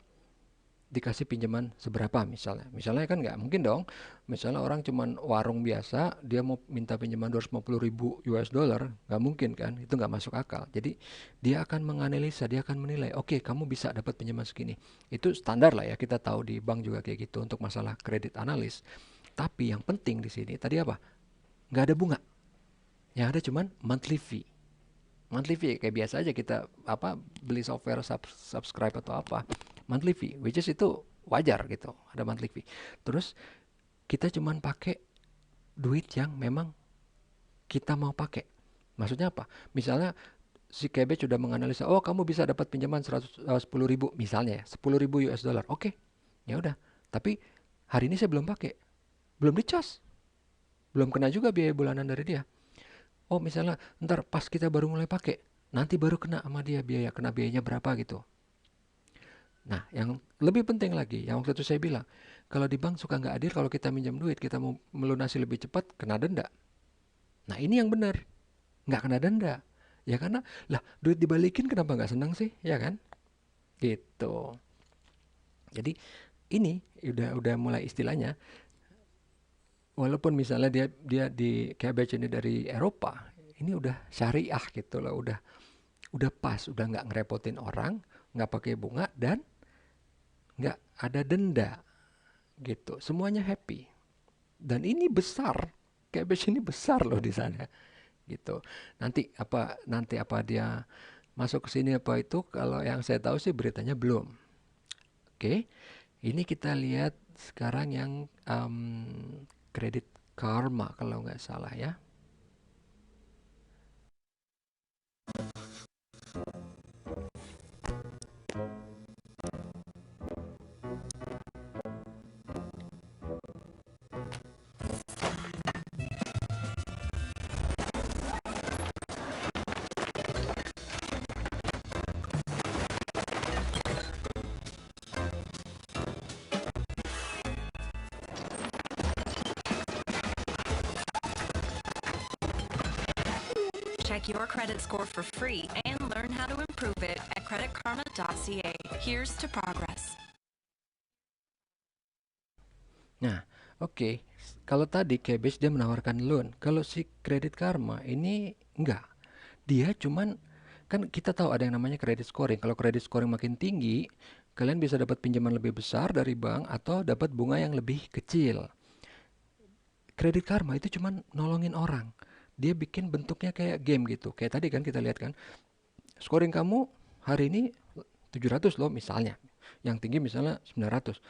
dikasih pinjaman seberapa misalnya. Misalnya kan nggak mungkin dong, misalnya orang cuman warung biasa, dia mau minta pinjaman 250.000 US dollar, nggak mungkin kan, itu nggak masuk akal. Jadi dia akan menganalisa, dia akan menilai, oke, kamu bisa dapat pinjaman segini. Itu standar lah ya, kita tahu di bank juga kayak gitu untuk masalah kredit analis. Tapi yang penting di sini tadi apa? Nggak ada bunga. Yang ada cuman monthly fee. Monthly fee kayak biasa aja kita beli software subscribe atau apa, monthly fee, which is itu wajar gitu, ada monthly fee. Terus kita cuman pakai duit yang memang kita mau pakai. Maksudnya apa? Misalnya si Kabbage sudah menganalisa, kamu bisa dapat pinjaman 10.000 misalnya ya, 10.000 US dollar. Oke, Ya udah, tapi hari ini saya belum pakai, belum dicas, belum kena juga biaya bulanan dari dia. Oh misalnya ntar pas kita baru mulai pakai, nanti baru kena sama dia biaya, kena biayanya berapa gitu. Nah, yang lebih penting lagi, yang waktu itu saya bilang, kalau di bank suka nggak adil kalau kita minjam duit, kita mau melunasi lebih cepat, kena denda. Nah, ini yang benar, nggak kena denda. Ya karena, lah duit dibalikin kenapa nggak senang sih, ya kan? Gitu. Jadi ini udah mulai istilahnya, walaupun misalnya dia di Cabbage ini dari Eropa, ini udah syariah gitu loh, udah pas, udah nggak ngerepotin orang, nggak pakai bunga dan nggak ada denda gitu, semuanya happy. Dan ini besar, Cabbage ini besar loh di sana gitu. Nanti apa dia masuk ke sini apa itu, kalau yang saya tahu sih beritanya belum. Oke, ini kita lihat sekarang yang Credit Karma kalau nggak salah ya. Check your credit score for free and learn how to improve it at creditkarma.ca. Here's to progress. Nah, oke. Kalau tadi Cabbage dia menawarkan loan, kalau si Credit Karma ini enggak. Dia cuman, kan kita tahu ada yang namanya credit scoring. Kalau credit scoring makin tinggi, kalian bisa dapat pinjaman lebih besar dari bank atau dapat bunga yang lebih kecil. Credit Karma itu cuman nolongin orang. Dia bikin bentuknya kayak game gitu. Kayak tadi kan kita lihat kan, scoring kamu hari ini 700 loh misalnya. Yang tinggi misalnya 900.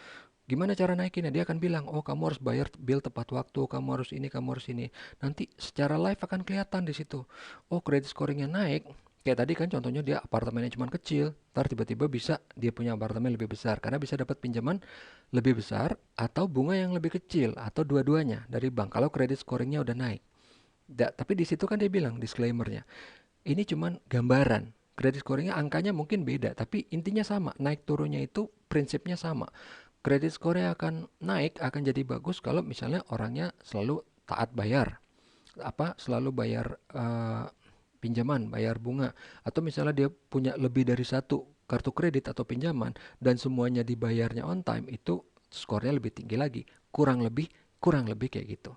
Gimana cara naikinnya? Dia akan bilang, oh kamu harus bayar bill tepat waktu, kamu harus ini, kamu harus ini. Nanti secara live akan kelihatan di situ. Oh credit scoringnya naik. Kayak tadi kan contohnya dia apartemennya cuma kecil, ntar tiba-tiba bisa dia punya apartemen lebih besar karena bisa dapat pinjaman lebih besar atau bunga yang lebih kecil atau dua-duanya dari bank kalau credit scoringnya udah naik. Tapi di situ kan dia bilang disclaimernya, ini cuman gambaran. Credit scoringnya angkanya mungkin beda, tapi intinya sama. Naik turunnya itu prinsipnya sama. Credit score akan naik, akan jadi bagus kalau misalnya orangnya selalu taat bayar, selalu bayar pinjaman, bayar bunga, atau misalnya dia punya lebih dari satu kartu kredit atau pinjaman dan semuanya dibayarnya on time, itu skornya lebih tinggi lagi. Kurang lebih kayak gitu.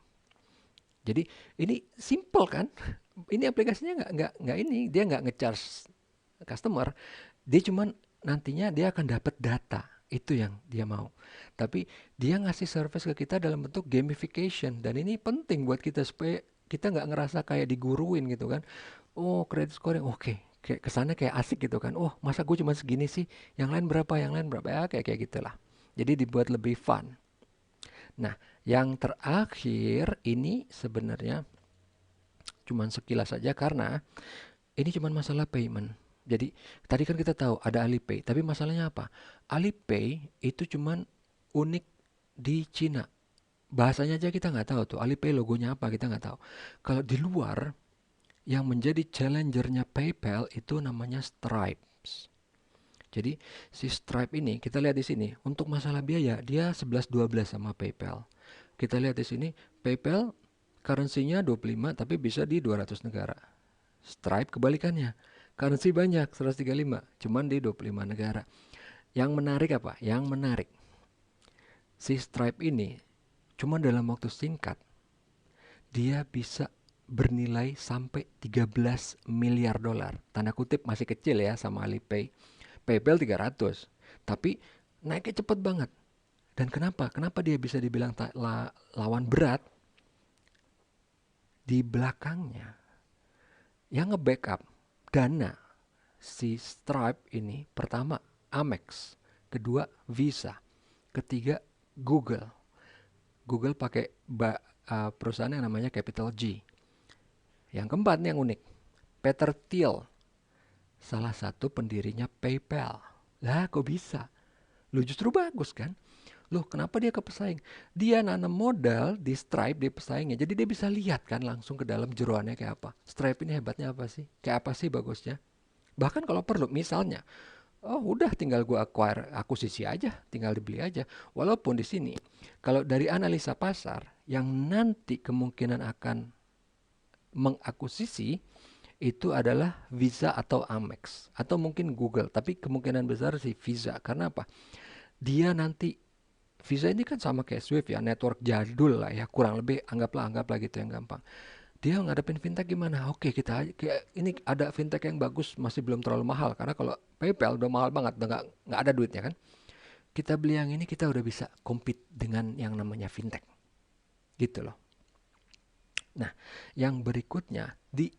Jadi ini simple kan? Ini aplikasinya nggak ini, dia nggak nge-charge customer, dia cuman nantinya dia akan dapat data, itu yang dia mau. Tapi dia ngasih service ke kita dalam bentuk gamification dan ini penting buat kita supaya kita nggak ngerasa kayak diguruin gitu kan. Oh credit scoring oke. Kayak kesannya kayak asik gitu kan. Oh masa gue cuma segini sih, yang lain berapa ya, kayak gitulah. Jadi dibuat lebih fun. Nah, yang terakhir ini sebenarnya cuman sekilas saja karena ini cuman masalah payment. Jadi tadi kan kita tahu ada Alipay, tapi masalahnya apa? Alipay itu cuman unik di Cina. Bahasanya aja kita nggak tahu tuh. Alipay logonya apa kita nggak tahu. Kalau di luar yang menjadi challengernya PayPal itu namanya Stripe. Jadi si Stripe ini kita lihat di sini untuk masalah biaya dia 11-12 sama PayPal. Kita lihat di sini PayPal currency-nya 25 tapi bisa di 200 negara. Stripe kebalikannya. Currency banyak 135 cuman di 25 negara. Yang menarik apa? Yang menarik si Stripe ini cuma dalam waktu singkat dia bisa bernilai sampai 13 miliar dolar. Tanda kutip masih kecil ya sama Alipay. PayPal 300, tapi naiknya cepet banget. Dan kenapa? Kenapa dia bisa dibilang lawan berat? Di belakangnya yang nge-backup dana si Stripe ini, pertama Amex, kedua Visa, ketiga Google. Google pakai perusahaan yang namanya Capital G. Yang keempat nih yang unik, Peter Thiel, salah satu pendirinya PayPal. Lah kok bisa? Lu justru bagus kan? Loh, kenapa dia kepesaing? Dia nanam modal di Stripe, dia pesaingnya. Jadi dia bisa lihat kan langsung ke dalam jeroannya kayak apa. Stripe ini hebatnya apa sih? Kayak apa sih bagusnya? Bahkan kalau perlu, misalnya, oh udah tinggal gua akuisisi aja, tinggal dibeli aja. Walaupun di sini, kalau dari analisa pasar, yang nanti kemungkinan akan mengakuisisi itu adalah Visa atau Amex atau mungkin Google, tapi kemungkinan besar sih Visa. Karena apa? Dia nanti Visa ini kan sama kayak Swift ya, network jadul lah ya, kurang lebih anggaplah gitu yang gampang. Dia ngadepin fintech gimana? Oke, kita kayak ini ada fintech yang bagus, masih belum terlalu mahal karena kalau PayPal udah mahal banget, udah nggak ada duitnya kan. Kita beli yang ini, kita udah bisa compete dengan yang namanya fintech, gitu loh. Nah, yang berikutnya di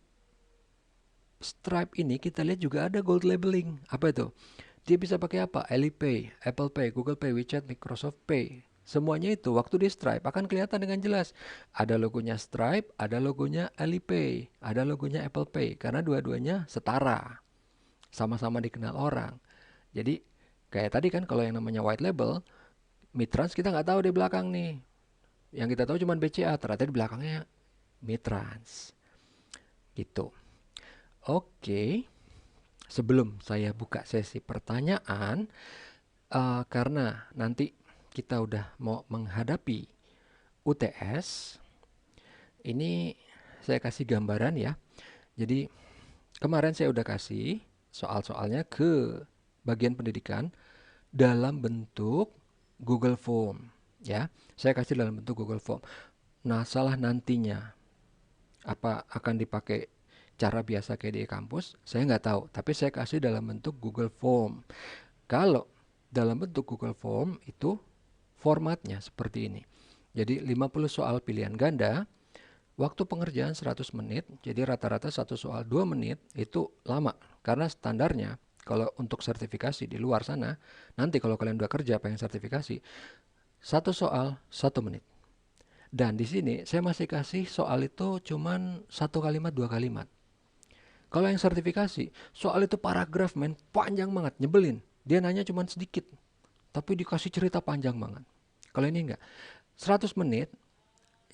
Stripe ini kita lihat juga ada gold labeling. Apa itu? Dia bisa pakai apa? Alipay, Apple Pay, Google Pay, WeChat, Microsoft Pay. Semuanya itu waktu di Stripe akan kelihatan dengan jelas. Ada logonya Stripe, ada logonya Alipay, ada logonya Apple Pay. Karena dua-duanya setara. Sama-sama dikenal orang. Jadi kayak tadi kan kalau yang namanya white label, Mitrans kita nggak tahu di belakang nih. Yang kita tahu cuma BCA, ternyata di belakangnya Mitrans. Gitu. Oke. Sebelum saya buka sesi pertanyaan, karena nanti kita udah mau menghadapi UTS, ini saya kasih gambaran ya. Jadi kemarin saya udah kasih soal-soalnya ke bagian pendidikan dalam bentuk Google Form ya. Saya kasih dalam bentuk Google Form. Nah, salah nantinya apa akan dipakai cara biasa kayak di kampus, saya nggak tahu. Tapi saya kasih dalam bentuk Google Form. Kalau dalam bentuk Google Form itu formatnya seperti ini. Jadi 50 soal pilihan ganda, waktu pengerjaan 100 menit, jadi rata-rata satu soal 2 menit, itu lama. Karena standarnya, kalau untuk sertifikasi di luar sana, nanti kalau kalian udah kerja pengen sertifikasi, satu soal 1 menit. Dan di sini saya masih kasih soal itu cuman 1 kalimat 2 kalimat. Kalau yang sertifikasi, soal itu paragraf men, panjang banget, nyebelin. Dia nanya cuman sedikit, tapi dikasih cerita panjang banget. Kalau ini enggak. 100 menit,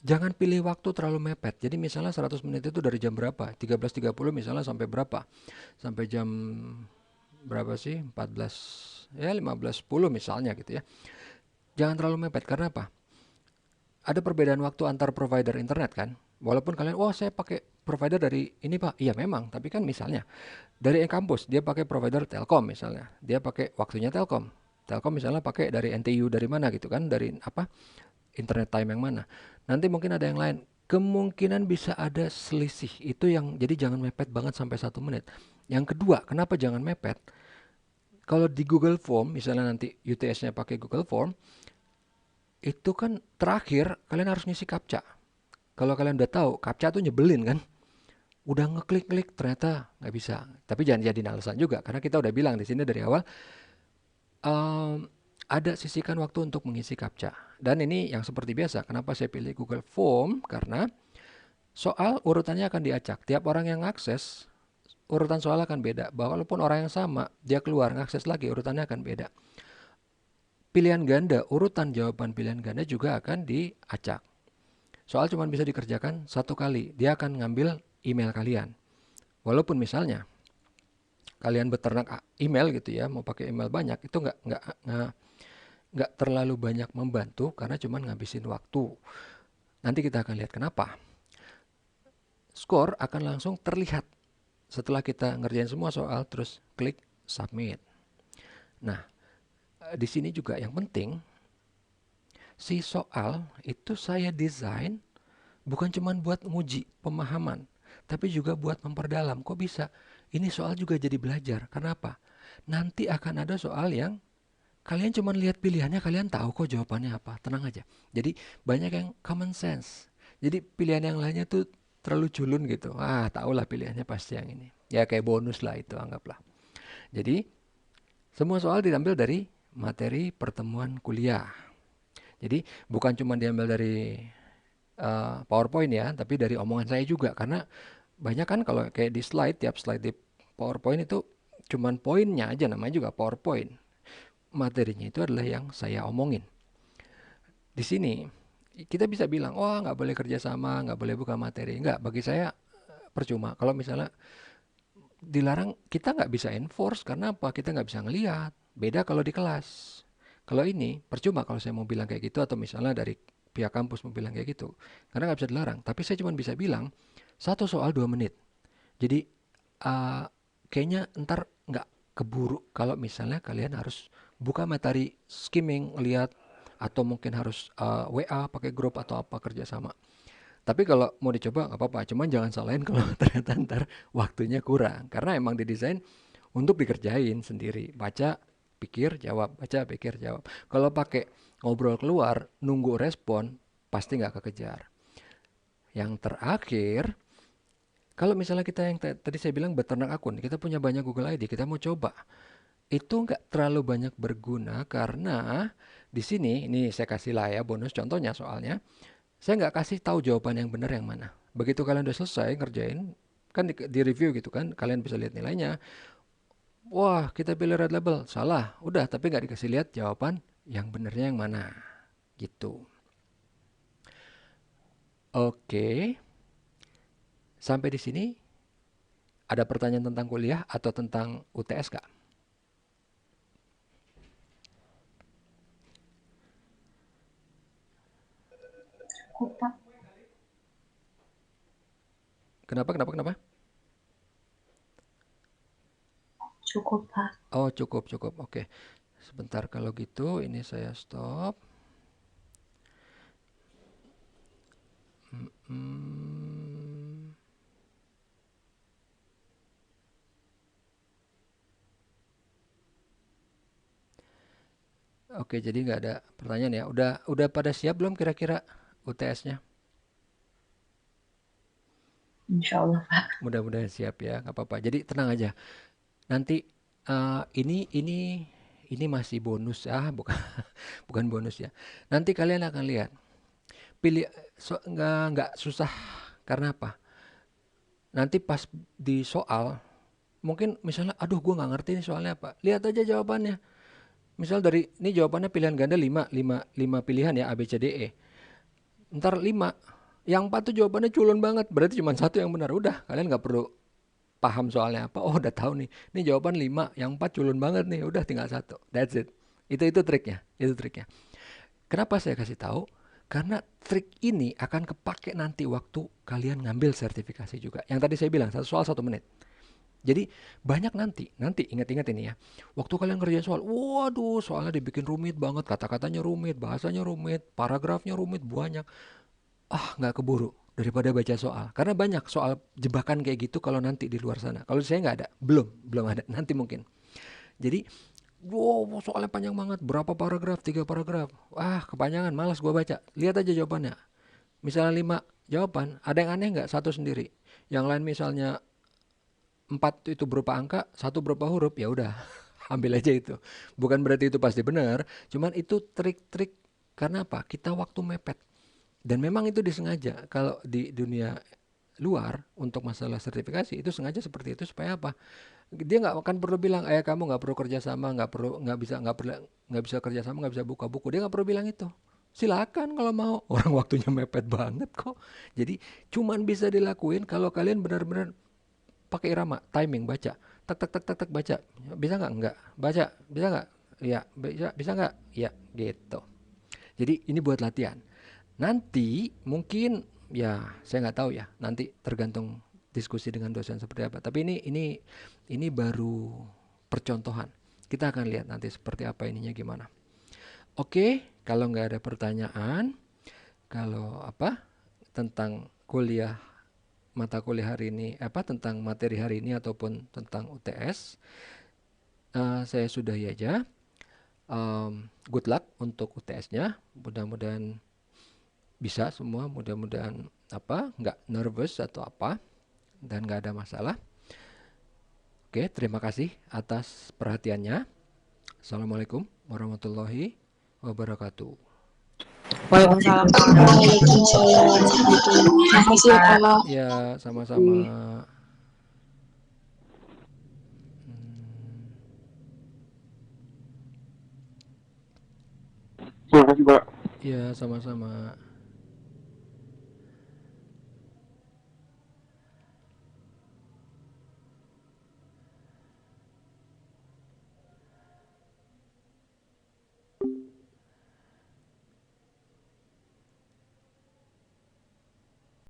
jangan pilih waktu terlalu mepet. Jadi misalnya 100 menit itu dari jam berapa? 13.30 misalnya sampai berapa? Sampai jam berapa sih? 14, ya 15.10 misalnya gitu ya. Jangan terlalu mepet, karena apa? Ada perbedaan waktu antar provider internet kan? Walaupun kalian, wah saya pakai provider dari ini pak, iya memang, tapi kan misalnya dari e-kampus dia pakai provider Telkom misalnya, dia pakai waktunya Telkom misalnya pakai dari NTU dari mana gitu kan, dari apa internet time yang mana, nanti mungkin ada yang lain, kemungkinan bisa ada selisih itu yang jadi jangan mepet banget sampai 1 menit. Yang kedua, kenapa jangan mepet? Kalau di Google Form misalnya nanti UTS-nya pakai Google Form, itu kan terakhir kalian harus ngisi captcha. Kalau kalian udah tahu, captcha tuh nyebelin kan. Udah ngeklik-klik ternyata nggak bisa. Tapi jangan jadi alasan juga, karena kita udah bilang di sini dari awal ada sisihkan waktu untuk mengisi captcha. Dan ini yang seperti biasa. Kenapa saya pilih Google Form? Karena soal urutannya akan diacak. Tiap orang yang akses urutan soal akan beda. Walaupun orang yang sama, dia keluar ngakses lagi, urutannya akan beda. Pilihan ganda, urutan jawaban pilihan ganda juga akan diacak. Soal cuma bisa dikerjakan 1 kali. Dia akan ngambil email kalian. Walaupun misalnya kalian beternak email gitu ya, mau pakai email banyak, itu nggak terlalu banyak membantu karena cuma ngabisin waktu. Nanti kita akan lihat kenapa. Skor akan langsung terlihat setelah kita ngerjain semua soal, terus klik submit. Nah, di sini juga yang penting, si soal itu saya desain bukan cuma buat nguji pemahaman, tapi juga buat memperdalam. Kok bisa? Ini soal juga jadi belajar. Kenapa? Nanti akan ada soal yang kalian cuma lihat pilihannya, kalian tahu kok jawabannya apa. Tenang aja. Jadi banyak yang common sense. Jadi pilihan yang lainnya tuh terlalu culun gitu. Tahulah pilihannya pasti yang ini. Ya kayak bonus lah itu, anggaplah. Jadi semua soal diambil dari materi pertemuan kuliah. Jadi bukan cuma diambil dari PowerPoint ya, tapi dari omongan saya juga. Karena banyak kan kalau kayak di slide, tiap slide di PowerPoint itu cuman poinnya aja, namanya juga PowerPoint. Materinya itu adalah yang saya omongin. Di sini kita bisa bilang, wah nggak boleh kerjasama, nggak boleh buka materi. Nggak, bagi saya percuma. Kalau misalnya dilarang, kita nggak bisa enforce karena apa? Kita nggak bisa ngelihat. Beda kalau di kelas. Kalau ini percuma kalau saya mau bilang kayak gitu, atau misalnya dari pihak kampus mau bilang kayak gitu, karena nggak bisa dilarang. Tapi saya cuma bisa bilang satu soal 2 menit. Jadi kayaknya ntar nggak keburu kalau misalnya kalian harus buka materi, skimming, lihat, atau mungkin harus WA pakai grup atau apa kerjasama. Tapi kalau mau dicoba nggak apa-apa, cuman jangan salahin kalau ternyata ntar waktunya kurang, karena emang didesain untuk dikerjain sendiri, baca, pikir, jawab, baca, pikir, jawab. Kalau pakai ngobrol keluar, nunggu respon, pasti nggak kekejar. Yang terakhir, kalau misalnya kita yang tadi saya bilang beternak akun, kita punya banyak Google ID, kita mau coba, itu nggak terlalu banyak berguna karena di sini, ini saya kasih lah ya bonus contohnya soalnya, saya nggak kasih tahu jawaban yang benar yang mana. Begitu kalian udah selesai ngerjain, kan di review gitu kan, kalian bisa lihat nilainya. Wah, kita pilih red label, salah. Udah, tapi nggak dikasih lihat jawaban yang benernya yang mana. Gitu. Oke. Sampai di sini, ada pertanyaan tentang kuliah atau tentang UTS kak? Kenapa? Cukup, Pak. Oh, cukup. Oke. Sebentar, kalau gitu ini saya stop. Oke, jadi nggak ada pertanyaan ya. Udah pada siap belum kira-kira UTS-nya? Insya Allah, Pak. Mudah-mudahan siap ya, nggak apa-apa. Jadi tenang aja. Nanti ini masih bonus ya, bukan bonus ya. Nanti kalian akan lihat. Pilih nggak susah karena apa? Nanti pas di soal, mungkin misalnya, aduh gue nggak ngerti ini soalnya apa. Lihat aja jawabannya. Misal dari ini jawabannya pilihan ganda 5 pilihan ya, A, B, C, D, E. Ntar 5, yang 4 tuh jawabannya culun banget, berarti cuma 1 yang benar. Udah, kalian nggak perlu paham soalnya apa. Oh, udah tahu nih. Ini jawaban 5, yang 4 culun banget nih. Udah tinggal 1. That's it. Itu triknya. Kenapa saya kasih tahu? Karena trik ini akan kepake nanti waktu kalian ngambil sertifikasi juga. Yang tadi saya bilang, 1 soal 1 menit. Jadi banyak nanti ingat-ingat ini ya. Waktu kalian kerjain soal, waduh, soalnya dibikin rumit banget, kata-katanya rumit, bahasanya rumit, paragrafnya rumit, banyak. Nggak keburu daripada baca soal. Karena banyak soal jebakan kayak gitu kalau nanti di luar sana. Kalau saya nggak ada, belum ada, nanti mungkin. Jadi, wow, soalnya panjang banget, berapa paragraf, 3 paragraf. Kepanjangan, malas gua baca. Lihat aja jawabannya. Misalnya 5 jawaban, ada yang aneh nggak? 1 sendiri. Yang lain misalnya 4 itu berupa angka, 1 berupa huruf, ya udah ambil aja itu. Bukan berarti itu pasti benar, cuman itu trik-trik. Karena apa? Kita waktu mepet. Dan memang itu disengaja. Kalau di dunia luar untuk masalah sertifikasi itu sengaja seperti itu supaya apa? Dia nggak akan perlu bilang, kamu nggak perlu kerjasama, nggak bisa kerjasama, nggak bisa buka buku. Dia nggak perlu bilang itu. Silakan kalau mau. Orang waktunya mepet banget kok. Jadi cuman bisa dilakuin kalau kalian benar-benar pakai irama, timing, baca, tak baca, bisa nggak? Nggak, baca, bisa nggak? Ya, bisa nggak? Ya, gitu. Jadi ini buat latihan. Nanti mungkin ya saya nggak tahu ya. Nanti tergantung diskusi dengan dosen seperti apa. Tapi ini baru percontohan. Kita akan lihat nanti seperti apa ininya gimana. Oke, kalau nggak ada pertanyaan, kalau tentang mata kuliah hari ini, tentang materi hari ini ataupun tentang UTS, saya sudahi aja. Good luck untuk UTS-nya. Mudah-mudahan bisa semua. Mudah-mudahan nggak nervous atau apa, dan nggak ada masalah. Oke, terima kasih atas perhatiannya. Assalamualaikum warahmatullahi wabarakatuh. Waalaikumsalam. Terima kasih Pak. Ya, sama-sama. Terima kasih Pak. Ya, sama-sama.